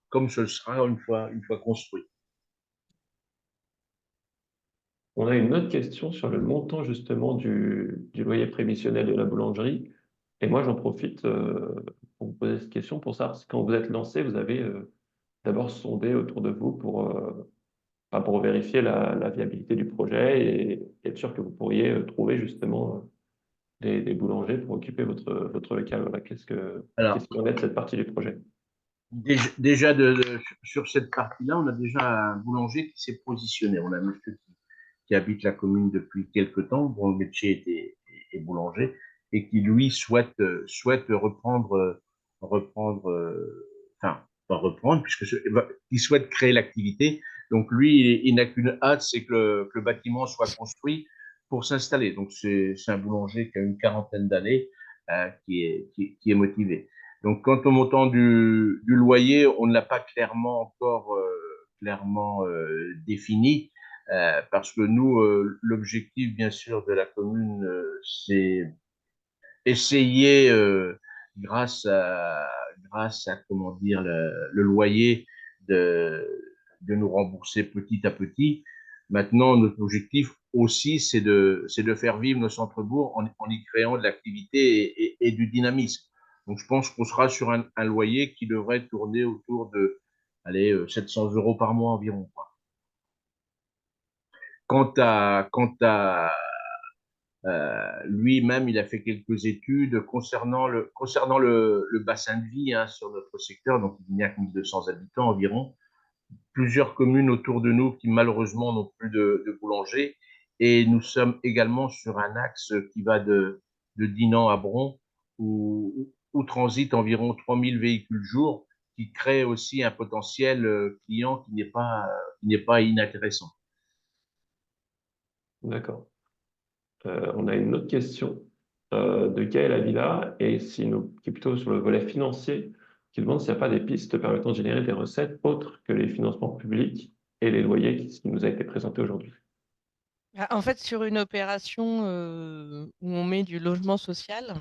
comme ce sera une fois construit. On a une autre question sur le montant justement du loyer prévisionnel de la boulangerie. Et moi, j'en profite pour vous poser cette question pour savoir si quand vous êtes lancé, vous avez d'abord sondé autour de vous pour vérifier la viabilité du projet et être sûr que vous pourriez trouver justement des boulangers pour occuper votre local. Voilà. Alors, Qu'est-ce qu'il en est de cette partie du projet? déjà, sur cette partie-là, on a déjà un boulanger qui s'est positionné. On a un monsieur qui habite la commune depuis quelque temps, dont le métier est boulanger, et qui, lui, souhaite reprendre, enfin, pas reprendre, il souhaite créer l'activité. Donc, lui, il n'a qu'une hâte, c'est que le bâtiment soit construit pour s'installer. Donc, c'est un boulanger qui a une quarantaine d'années, qui est motivé. Donc, quant au montant du loyer, on ne l'a pas encore clairement défini. Parce que nous, l'objectif, bien sûr, de la commune, c'est essayer, grâce à, comment dire, le loyer, de, de nous rembourser petit à petit. Maintenant, notre objectif aussi, c'est de faire vivre nos centres-bourgs en y créant de l'activité et du dynamisme. Donc, je pense qu'on sera sur un loyer qui devrait tourner autour de, allez, 700 euros par mois environ, quoi. Quant à lui-même, il a fait quelques études concernant le bassin de vie, hein, sur notre secteur. Donc, il n'y a que 1200 habitants environ. Plusieurs communes autour de nous qui, malheureusement, n'ont plus de boulanger. Et nous sommes également sur un axe qui va de Dinan à Bron, où transitent environ 3000 véhicules jour, qui crée aussi un potentiel client qui n'est pas inintéressant. D'accord. On a une autre question de Gaël Avila, qui est plutôt sur le volet financier, qui demande s'il n'y a pas des pistes permettant de générer des recettes autres que les financements publics et les loyers, ce qui nous a été présenté aujourd'hui. En fait, sur une opération où on met du logement social,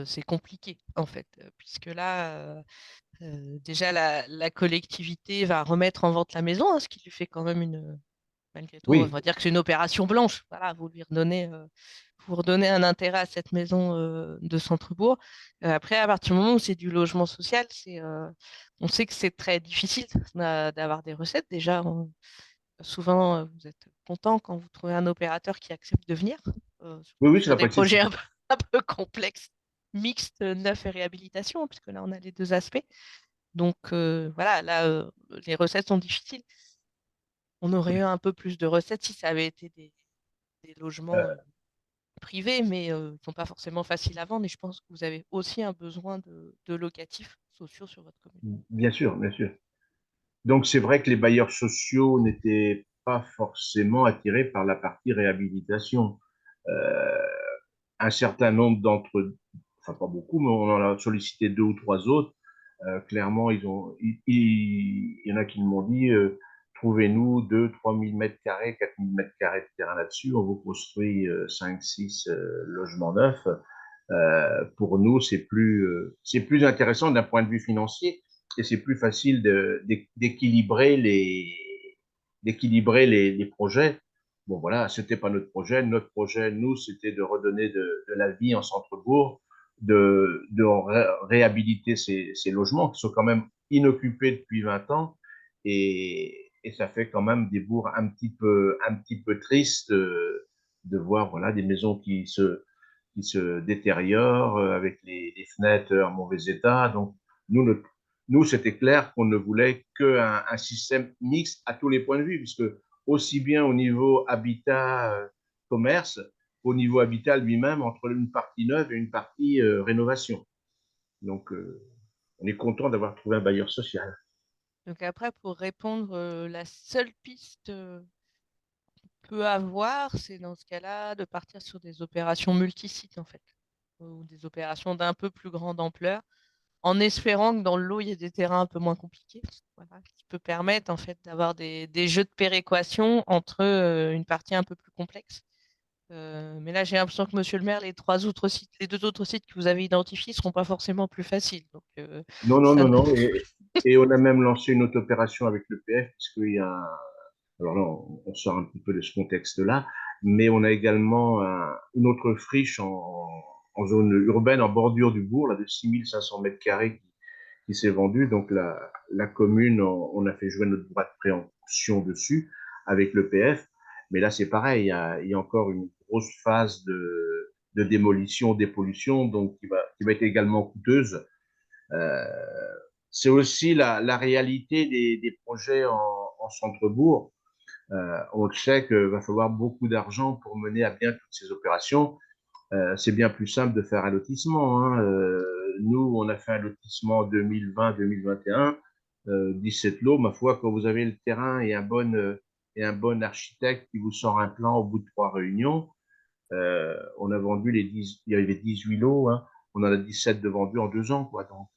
c'est compliqué, en fait, puisque là, déjà, la collectivité va remettre en vente la maison, hein, ce qui lui fait quand même malgré tout, on Oui, va dire que c'est une opération blanche. Voilà, vous redonnez un intérêt à cette maison de centre-bourg. Après, à partir du moment où c'est du logement social, on sait que c'est très difficile d'avoir des recettes. Déjà, souvent, vous êtes content quand vous trouvez un opérateur qui accepte de venir, oui, surtout oui, ça sur n'a pas des été projets simple. un peu complexes, mixtes, neuf et réhabilitation, puisque là, on a les deux aspects. Donc, voilà, là, les recettes sont difficiles. On aurait eu un peu plus de recettes si ça avait été des logements privés, mais ils ne sont pas forcément faciles à vendre. Et je pense que vous avez aussi un besoin de locatifs sociaux sur votre commune. Bien sûr, bien sûr. Donc, c'est vrai que les bailleurs sociaux n'étaient pas forcément attirés par la partie réhabilitation. Euh, un certain nombre d'entre eux, enfin pas beaucoup, mais on en a sollicité deux ou trois autres. Clairement, il y en a qui m'ont dit, trouvez-nous 2 000 à 3 000 mètres carrés, 4 000 mètres carrés de terrain là-dessus, on vous construit 5, 6 logements neufs. Pour nous, c'est plus intéressant d'un point de vue financier et c'est plus facile d'équilibrer les projets. Bon, voilà, c'était pas notre projet. Notre projet, nous, c'était de redonner de la vie en centre-bourg, de réhabiliter ces logements qui sont quand même inoccupés depuis 20 ans et ça fait quand même des bourgs un petit peu tristes de voir, voilà, des maisons qui se détériore avec les fenêtres en mauvais état. Donc, nous, nous c'était clair qu'on ne voulait qu'un système mixte à tous les points de vue, puisque aussi bien au niveau habitat, commerce, au niveau habitat lui-même, entre une partie neuve et une partie rénovation. Donc, on est content d'avoir trouvé un bailleur social. Donc après, pour répondre, la seule piste peut avoir, c'est dans ce cas-là de partir sur des opérations multisites, en fait, ou des opérations d'un peu plus grande ampleur, en espérant que dans le lot, il y ait des terrains un peu moins compliqués, voilà, qui peut permettre en fait d'avoir des jeux de péréquation entre une partie un peu plus complexe. Mais là, j'ai l'impression que Monsieur le maire, les deux autres sites que vous avez identifiés ne seront pas forcément plus faciles. Donc, Non, non, ça... non, non. Et on a même lancé une autre opération avec le PF, puisqu'il y a alors là, on sort un petit peu de ce contexte-là, mais on a également une autre friche en zone urbaine, en bordure du bourg, là, de 6500 mètres carrés qui s'est vendue. Donc la commune, on a fait jouer notre droit de préemption dessus avec le PF. Mais là, c'est pareil, il y a encore une grosse phase de démolition, dépollution, donc qui va être également coûteuse. Euh, c'est aussi la réalité des projets en centre-bourg. On le sait qu'il va falloir beaucoup d'argent pour mener à bien toutes ces opérations. C'est bien plus simple de faire un lotissement, hein. Nous, on a fait un lotissement en 2020-2021, 17 lots. Ma foi, quand vous avez le terrain et un bon architecte qui vous sort un plan au bout de 3 réunions, on a vendu il y avait 18 lots, hein. On en a 17 de vendus en 2 ans, quoi. Donc,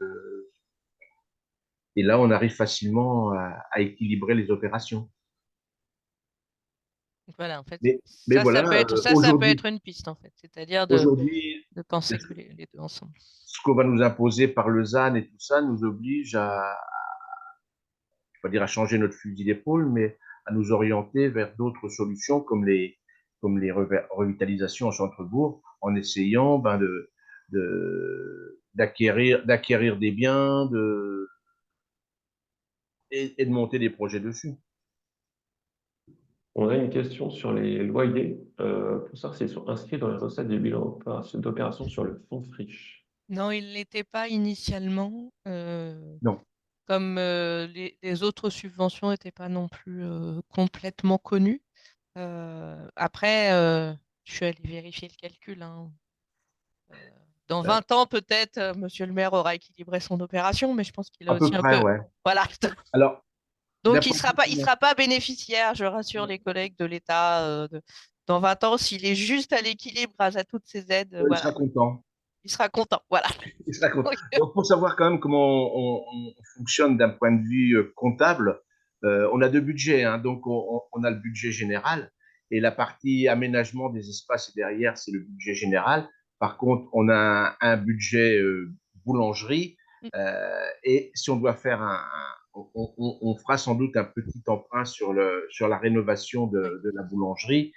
et là, on arrive facilement à équilibrer les opérations. Voilà, en fait, Mais, mais voilà, ça peut être une piste, en fait, c'est-à-dire aujourd'hui, de penser que les deux ensemble. ce qu'on va nous imposer par le ZAN et tout ça nous oblige je vais pas dire à changer notre fusil d'épaule, mais à nous orienter vers d'autres solutions comme les revitalisations en centre-bourg, en essayant d'acquérir des biens et de monter des projets dessus. On a une question sur les loyers, pour savoir s'ils sont inscrits dans les recettes des bilans d'opération sur le fonds friche. Non, il ne l'était pas initialement. Non. Comme les autres subventions n'étaient pas non plus complètement connues. Après, je suis allée vérifier le calcul, hein. Euh, Dans Euh, 20 ans, peut-être, Monsieur le maire aura équilibré son opération, mais je pense qu'il a à peu aussi un près, peu. ouais. Voilà. Alors, d'un Donc, point de il vue, sera pas bénéficiaire, je rassure les collègues de l'État. Dans 20 ans, s'il est juste à l'équilibre grâce à toutes ces aides, il voilà, sera content. il sera content. Voilà. Il sera content. Donc, pour savoir quand même comment on fonctionne d'un point de vue comptable, on a deux budgets, hein. Donc, on a le budget général Et la partie aménagement des espaces et derrière, c'est le budget général. Par contre, on a un budget boulangerie. Et si on doit faire on fera sans doute un petit emprunt sur la rénovation de la boulangerie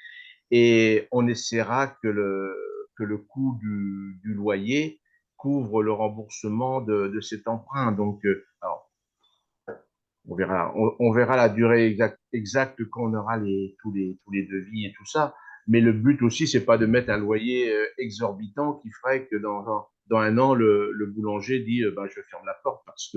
et on essaiera que le coût du loyer couvre le remboursement de cet emprunt. Donc, alors, on verra la durée exacte quand on aura tous les devis et tout ça. Mais le but aussi, c'est pas de mettre un loyer exorbitant qui ferait que dans un an, le boulanger dit ben, je ferme la porte parce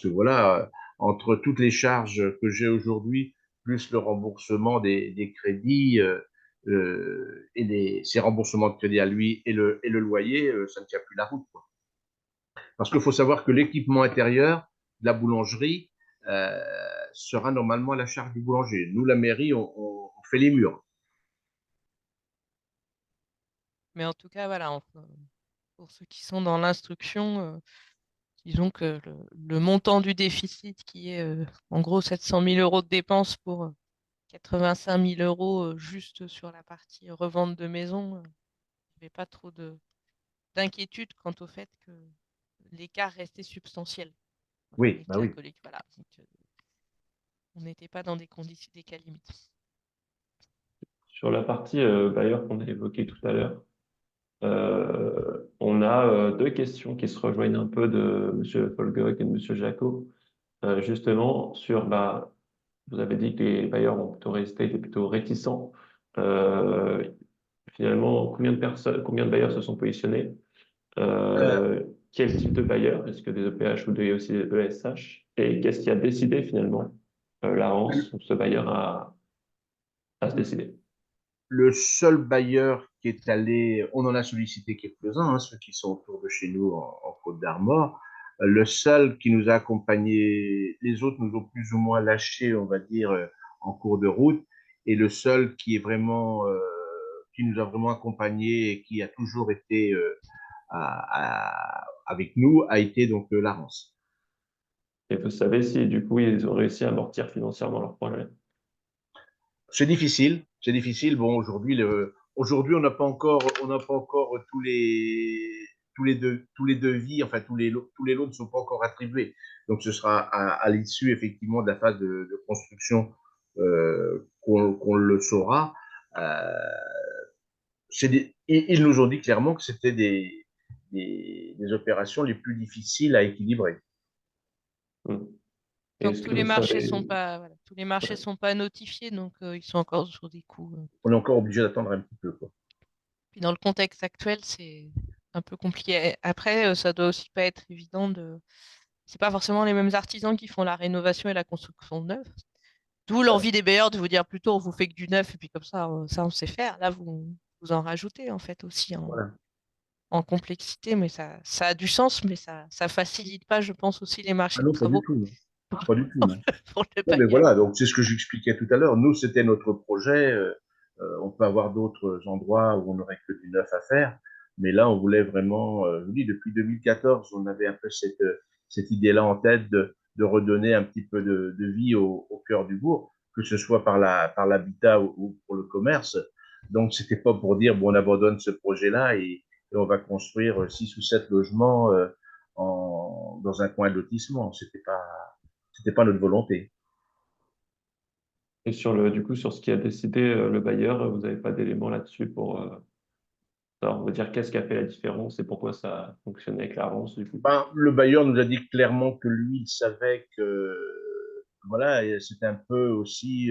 que voilà, entre toutes les charges que j'ai aujourd'hui, plus le remboursement des crédits et ses remboursements de crédit à lui et le loyer, ça ne tient plus la route, quoi. Parce qu'il faut savoir que l'équipement intérieur de la boulangerie euh, sera normalement à la charge du boulanger. Nous, la mairie, on fait les murs. Mais en tout cas, voilà, pour ceux qui sont dans l'instruction, disons que le montant du déficit qui est en gros 700 000 euros de dépenses pour 85 000 euros juste sur la partie revente de maison, il n'y avait pas trop d'inquiétude quant au fait que l'écart restait substantiel. Voilà, Oui, et bah que la oui. voilà, donc, on n'était pas dans des conditions, des cas limites. Sur la partie bailleur qu'on a évoquée tout à l'heure, on a deux questions qui se rejoignent un peu de M. Folgoc et de M. Jacot. Justement, vous avez dit que les bailleurs ont plutôt resté, étaient plutôt réticents. Euh, Finalement, combien de bailleurs se sont positionnés? Euh, Quel type de bailleurs? Est-ce que des EPH ou aussi des ESH? Et qu'est-ce qui a décidé finalement l'ARANCE, ce bailleur à se décider? le seul bailleur qui est allé, on en a sollicité quelques-uns, hein, ceux qui sont autour de chez nous en Côte d'Armor. Le seul qui nous a accompagnés, les autres nous ont plus ou moins lâchés, on va dire, en cours de route. Et le seul qui est vraiment, qui nous a vraiment accompagnés et qui a toujours été avec nous a été donc Larence. Et vous savez si du coup ils ont réussi à amortir financièrement leur projet? C'est difficile, c'est difficile. Bon, aujourd'hui, on n'a pas encore tous les devis, enfin tous les lots ne sont pas encore attribués. Donc, ce sera à l'issue effectivement de la phase de construction qu'on le saura. Euh, ils nous ont dit clairement que c'était des opérations les plus difficiles à équilibrer. Hmm. Donc Est-ce tous que les vous marchés savez? sont pas, voilà, tous les marchés Ouais. sont pas notifiés, donc ils sont encore sur des coûts. On est encore obligé d'attendre un petit peu, quoi. Puis dans le contexte actuel, c'est un peu compliqué. Après, ça doit aussi pas être évident de. C'est pas forcément les mêmes artisans qui font la rénovation et la construction de neuf. D'où l'envie des bailleurs de vous dire plutôt on vous fait que du neuf et puis comme ça on sait faire. Là, vous en rajoutez en fait aussi Voilà. en complexité, mais ça a du sens, mais ça facilite pas, je pense, aussi les Ah marchés de non, pas du travaux tout, non. pour, Pas du tout, non. pour le Non, mais bailleur. voilà, donc c'est ce que j'expliquais tout à l'heure. Nous, c'était notre projet. On peut avoir d'autres endroits où on n'aurait que du neuf à faire. Mais là, on voulait vraiment, je vous dis, depuis 2014, on avait un peu cette idée-là en tête de redonner un petit peu de vie au cœur du bourg, que ce soit par l'habitat ou pour le commerce. Donc, c'était pas pour dire, bon, on abandonne ce projet-là et on va construire 6 ou 7 logements dans un coin de lotissement. C'était pas notre volonté. Et du coup, sur ce qui a décidé le bailleur, vous n'avez pas d'éléments là-dessus pour alors, on va dire qu'est-ce qui a fait la différence et pourquoi ça a fonctionné avec l'avance du coup. Ben, le bailleur nous a dit clairement que lui, il savait que voilà, et c'était un peu aussi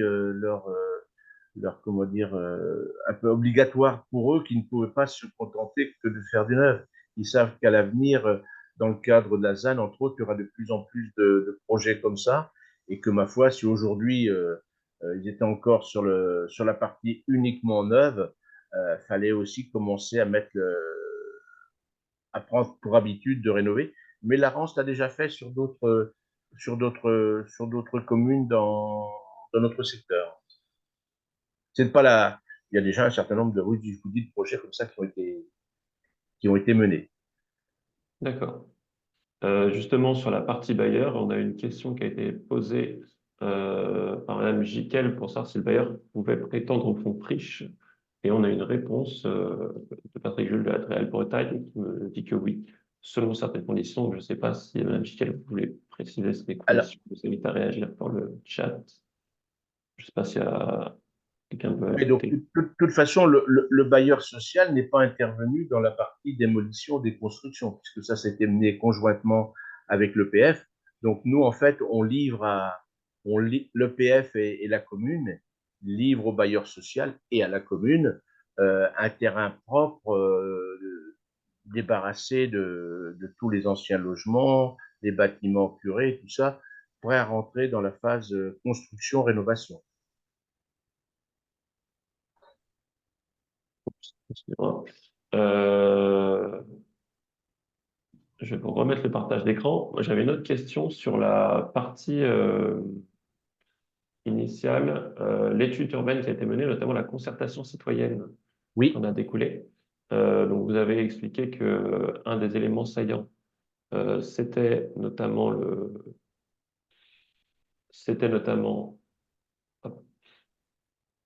comment dire, un peu obligatoire pour eux, qui ne pouvaient pas se contenter que de faire du neuf. Ils savent qu'à l'avenir, dans le cadre de la ZAN, entre autres, il y aura de plus en plus de projets comme ça, et que ma foi, si aujourd'hui ils étaient encore sur la partie uniquement neuve, fallait aussi commencer à à prendre pour habitude de rénover. Mais la Rance l'a déjà fait sur d'autres communes dans notre secteur. C'est pas la, il y a déjà un certain nombre de rues, je vous dis, de projets comme ça qui ont été menés. D'accord. Justement, sur la partie bailleur, on a une question qui a été posée par Madame Jiquel pour savoir si le bailleur pouvait prétendre au fonds friche. Et on a une réponse de Patrick Jules de la Réelle Bretagne qui me dit que oui, selon certaines conditions. Je ne sais pas si Madame Jiquel voulait préciser ces Alors, conditions. Je vous invite à réagir par le chat. Je ne sais pas s'il y a quelqu'un qui veut ouais, donc, ajouter. de toute façon, le bailleur social n'est pas intervenu dans la partie démolition des constructions, puisque ça s'était mené conjointement avec l'EPF. Donc, nous, en fait, l'EPF et la commune livrent au bailleur social et à la commune un terrain propre débarrassé de tous les anciens logements, des bâtiments curés, tout ça, prêt à rentrer dans la phase construction-rénovation. Excusez-moi. Euh, je vais vous remettre le partage d'écran. J'avais une autre question sur la partie initiale, l'étude urbaine qui a été menée, notamment la concertation citoyenne qui Oui, en a découlé. Donc, vous avez expliqué que un des éléments saillants, c'était notamment c'était notamment hop,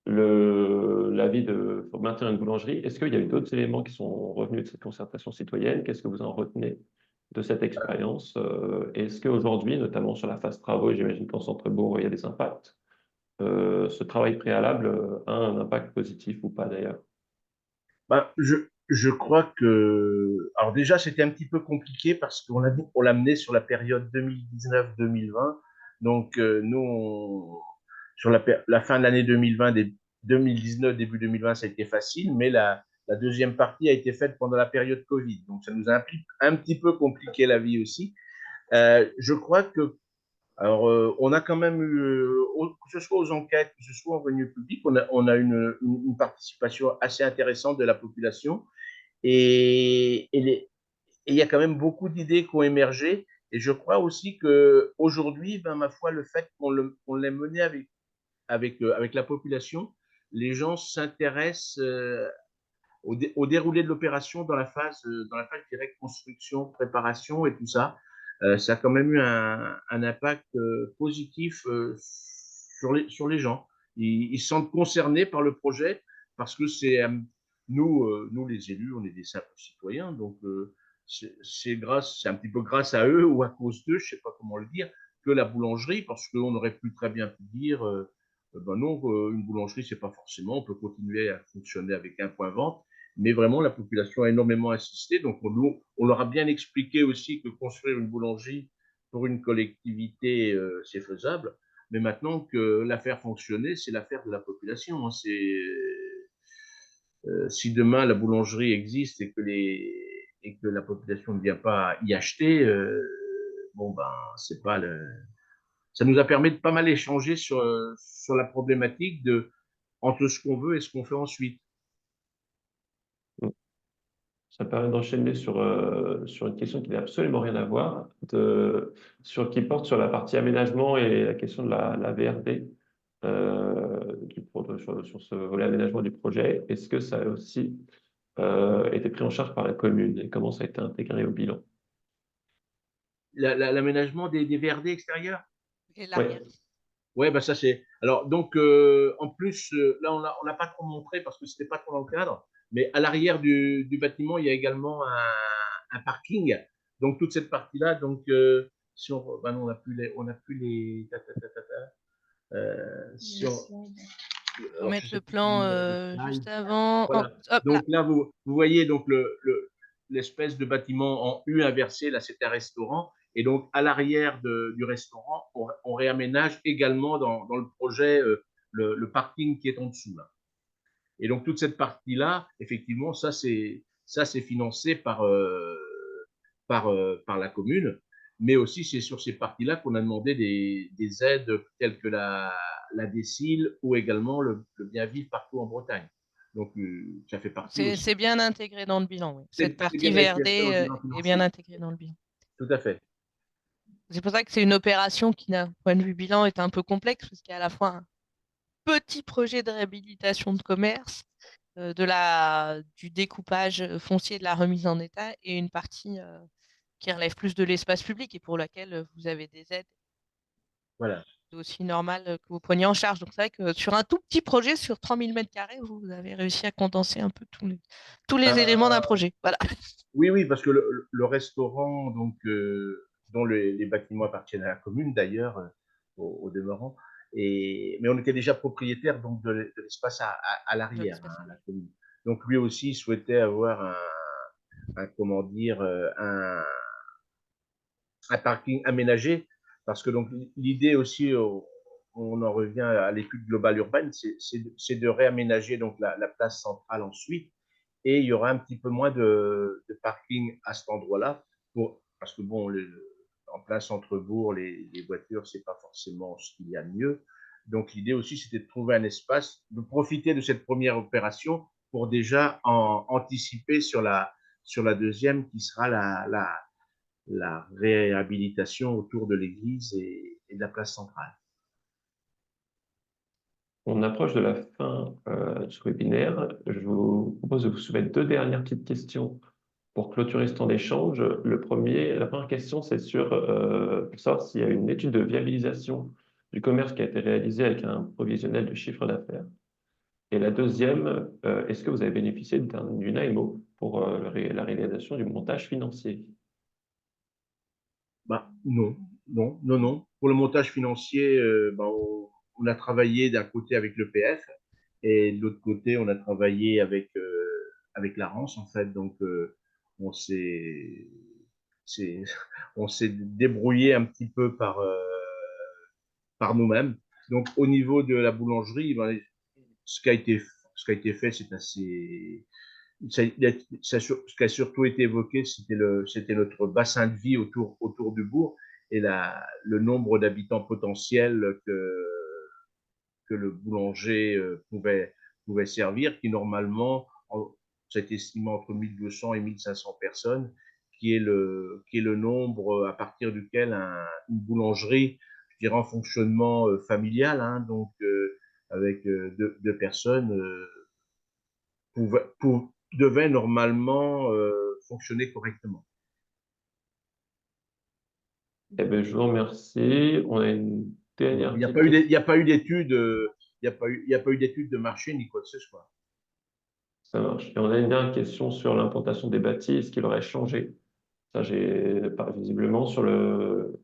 l'avis de pour maintenir une boulangerie. Est-ce qu'il y a eu d'autres éléments qui sont revenus de cette concertation citoyenne? Qu'est-ce que vous en retenez de cette expérience? Est-ce qu'aujourd'hui, notamment sur la phase travaux, j'imagine qu'en centre-bourg, il y a des impacts, ce travail préalable a un impact positif ou pas d'ailleurs? ben, je crois que. Alors, déjà, c'était un petit peu compliqué parce on l'a mené sur la période 2019-2020. Donc, sur la fin de l'année 2020, 2019, début 2020, ça a été facile, mais la deuxième partie a été faite pendant la période Covid. Donc, ça nous a un petit peu compliqué la vie aussi. Je crois que alors, on a quand même eu, que ce soit aux enquêtes, que ce soit en réunion publique, on a une participation assez intéressante de la population et il y a quand même beaucoup d'idées qui ont émergé. Et je crois aussi qu'aujourd'hui, ben, ma foi, le fait qu'on l'ait mené avec la population, les gens s'intéressent au déroulé de l'opération dans la phase directe construction, préparation et tout ça. Ça a quand même eu un impact positif sur les gens. Ils se sentent concernés par le projet parce que nous, les élus, on est des simples citoyens, donc c'est un petit peu grâce à eux ou à cause d'eux, je ne sais pas comment le dire, que la boulangerie, parce qu'on aurait pu très bien pu dire, ben non, une boulangerie, c'est pas forcément, on peut continuer à fonctionner avec un point vente, mais vraiment, la population a énormément insisté. Donc, on leur a bien expliqué aussi que construire une boulangerie pour une collectivité, c'est faisable. Mais maintenant que l'affaire fonctionnait, c'est l'affaire de la population. Hein. Si demain la boulangerie existe et que la population ne vient pas y acheter, bon ben, c'est pas le. Ça nous a permis de pas mal échanger sur la problématique entre ce qu'on veut et ce qu'on fait ensuite. Ça permet d'enchaîner sur une question qui n'a absolument rien à voir, qui porte sur la partie aménagement et la question de la VRD, sur ce volet aménagement du projet. Est-ce que ça a aussi été pris en charge par la commune et comment ça a été intégré au bilan? L'aménagement des VRD extérieurs. Et Oui, l'arrière. Ouais, bah ça c'est. Alors donc en plus là on l'a pas trop montré parce que c'était pas trop dans le cadre, mais à l'arrière du bâtiment il y a également un parking. Donc toute cette partie-là, donc si on, bah non, on a plus les. Si on, Faut alors je mettre sais le plus comment plan dire les juste slides. avant. Oh, Voilà. hop là. Donc là vous voyez donc l'espèce de bâtiment en U inversé. Là c'est un restaurant. Et donc, à l'arrière du restaurant, on réaménage également dans le projet le parking qui est en dessous. Là. Et donc, toute cette partie-là, effectivement, ça, c'est financé par la commune. Mais aussi, c'est sur ces parties-là qu'on a demandé des aides telles que la décile ou également le bien vivre partout en Bretagne. Donc, ça fait partie aussi. C'est bien intégré dans le bilan, oui. Cette C'est partie bien VRD intégré dans le bilan est bien financier. intégrée dans le bilan. Tout à fait. C'est pour ça que c'est une opération qui, d'un point de vue bilan, est un peu complexe, parce qu'il y a à la fois un petit projet de réhabilitation de commerce, du découpage foncier de la remise en état, et une partie qui relève plus de l'espace public et pour laquelle vous avez des aides. Voilà. c'est aussi normal que vous preniez en charge. Donc, c'est vrai que sur un tout petit projet, sur 30 000 m², vous avez réussi à condenser un peu tous les éléments d'un projet. Voilà. Oui, oui, parce que le restaurant, donc, dont les bâtiments appartiennent à la commune d'ailleurs, au demeurant, mais on était déjà propriétaire donc de l'espace à De l'arrière, l'espace. hein, la commune. Donc lui aussi souhaitait avoir comment dire, un parking aménagé, parce que donc l'idée aussi, on en revient à l'étude globale urbaine, c'est de réaménager donc la place centrale ensuite, et il y aura un petit peu moins de parking à cet endroit-là, parce que bon, en plein centre-bourg, les voitures, c'est pas forcément ce qu'il y a de mieux. Donc l'idée aussi, c'était de trouver un espace, de profiter de cette première opération pour déjà anticiper sur la deuxième, qui sera la réhabilitation autour de l'église et de la place centrale. On approche de la fin de ce webinaire. Je vous propose de vous soumettre deux dernières petites questions pour clôturer ce temps d'échange. La première question, c'est pour savoir s'il y a une étude de viabilisation du commerce qui a été réalisée avec un provisionnel de chiffre d'affaires. Et la deuxième, est-ce que vous avez bénéficié d'une AMO pour la réalisation du montage financier? Bah, non, non, non, non. Pour le montage financier, on a travaillé d'un côté avec l'EPF et de l'autre côté, on a travaillé avec la RANS, en fait. Donc, on s'est c'est- on s'est débrouillé un petit peu par nous-mêmes. Donc, au niveau de la boulangerie, ben, ce qui a été fait, c'est assez. Ce qui a surtout été évoqué, c'était notre bassin de vie autour du bourg et le nombre d'habitants potentiels que le boulanger pouvait servir, qui normalement, c'est estimé entre 1200 et 1500 personnes, qui est le nombre à partir duquel une boulangerie, je dirais en fonctionnement familial, hein, donc avec deux personnes, devait normalement fonctionner correctement. Eh bien, je vous remercie. On a une dernière Il n'y a petite pas eu, question. il y a pas eu d'études, il y a pas eu d'études de marché ni quoi que ce soit. Ça marche. Et on a une dernière question sur l'implantation des bâtis. Est-ce qu'il aurait changé? Ça, visiblement, sur le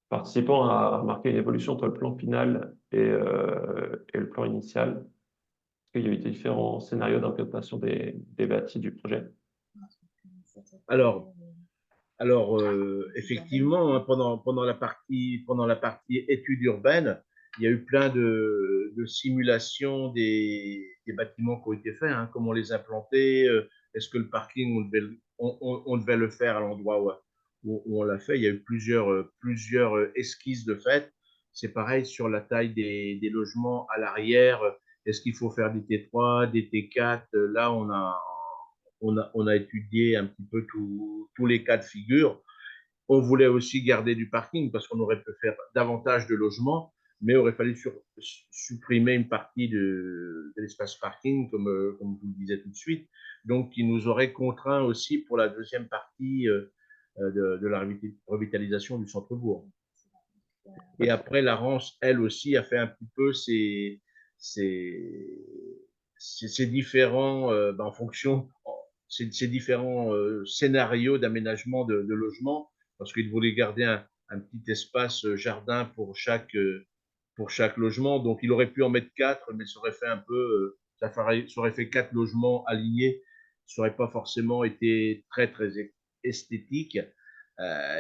participant à remarquer une évolution entre le plan final et le plan initial. Est-ce qu'il y a eu différents scénarios d'implantation des bâtis du projet? Alors, effectivement, hein, pendant la partie études urbaines, il y a eu plein de simulations des bâtiments qui ont été faits, hein, comment les implanter, est-ce que le parking, on devait le faire à l'endroit où on l'a fait. Il y a eu plusieurs esquisses de fait. C'est pareil sur la taille des logements à l'arrière. Est-ce qu'il faut faire des T3, des T4? Là, on a étudié un petit peu tous les cas de figure. On voulait aussi garder du parking parce qu'on aurait pu faire davantage de logements, mais il aurait fallu supprimer une partie de l'espace parking, comme je vous le disais tout de suite. Donc, qui nous aurait contraint aussi pour la deuxième partie de la revitalisation du centre-bourg. Et après, la Rance, elle aussi, a fait un petit peu ses différents, en fonction, ces différents scénarios d'aménagement de logement, parce qu'il voulait garder un petit espace jardin pour chaque logement. Donc, il aurait pu en mettre 4, mais ça aurait fait un peu, ça aurait fait 4 logements alignés. Ça n'aurait pas forcément été très, très esthétique.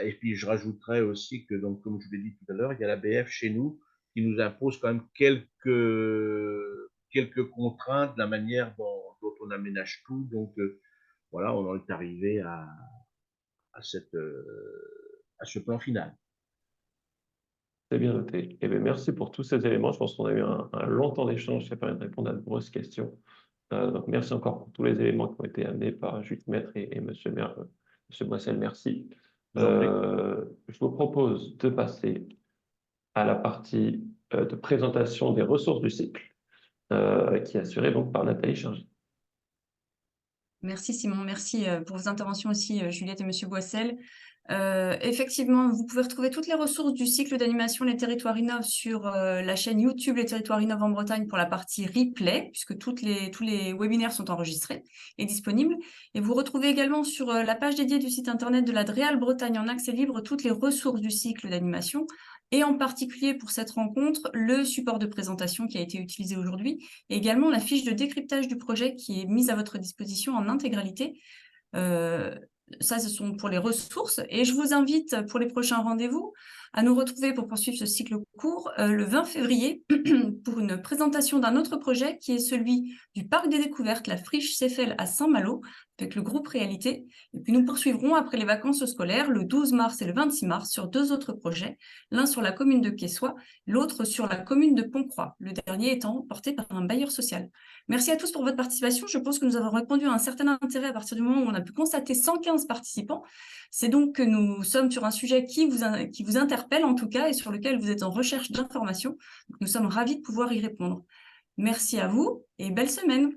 Et puis, je rajouterais aussi que, donc, comme je l'ai dit tout à l'heure, il y a la BF chez nous qui nous impose quand même quelques contraintes de la manière dont on aménage tout. Donc, voilà, on en est arrivé à ce plan final. C'est bien noté. Eh bien, merci pour tous ces éléments. Je pense qu'on a eu un long temps d'échange qui a permis de répondre à de nombreuses questions. Donc, merci encore pour tous les éléments qui ont été amenés par Judith Maître et Monsieur le maire, Monsieur Boissel. Merci. Je vous propose de passer à la partie de présentation des ressources du cycle, qui est assurée donc par Nathalie Chargy. Merci Simon, merci pour vos interventions aussi Juliette et Monsieur Boissel. Effectivement, vous pouvez retrouver toutes les ressources du cycle d'animation Les Territoires Innovent sur la chaîne YouTube Les Territoires Innovent en Bretagne pour la partie replay, puisque tous les webinaires sont enregistrés et disponibles. Et vous retrouvez également sur la page dédiée du site internet de la Dreal Bretagne en accès libre toutes les ressources du cycle d'animation, et en particulier pour cette rencontre, le support de présentation qui a été utilisé aujourd'hui, et également la fiche de décryptage du projet qui est mise à votre disposition en intégralité. Ça, ce sont pour les ressources. Et je vous invite pour les prochains rendez-vous à nous retrouver pour poursuivre ce cycle court le 20 février pour une présentation d'un autre projet qui est celui du Parc des Découvertes, la Friche Céphale à Saint-Malo, avec le groupe Réalité. Et puis nous poursuivrons après les vacances scolaires le 12 mars et le 26 mars sur 2 autres projets, l'un sur la commune de Quessoy, l'autre sur la commune de Pontcroix, le dernier étant porté par un bailleur social. Merci à tous pour votre participation. Je pense que nous avons répondu à un certain intérêt à partir du moment où on a pu constater 115 participants. C'est donc que nous sommes sur un sujet qui vous interpelle en tout cas et sur lequel vous êtes en recherche d'informations. Nous sommes ravis de pouvoir y répondre. Merci à vous et belle semaine.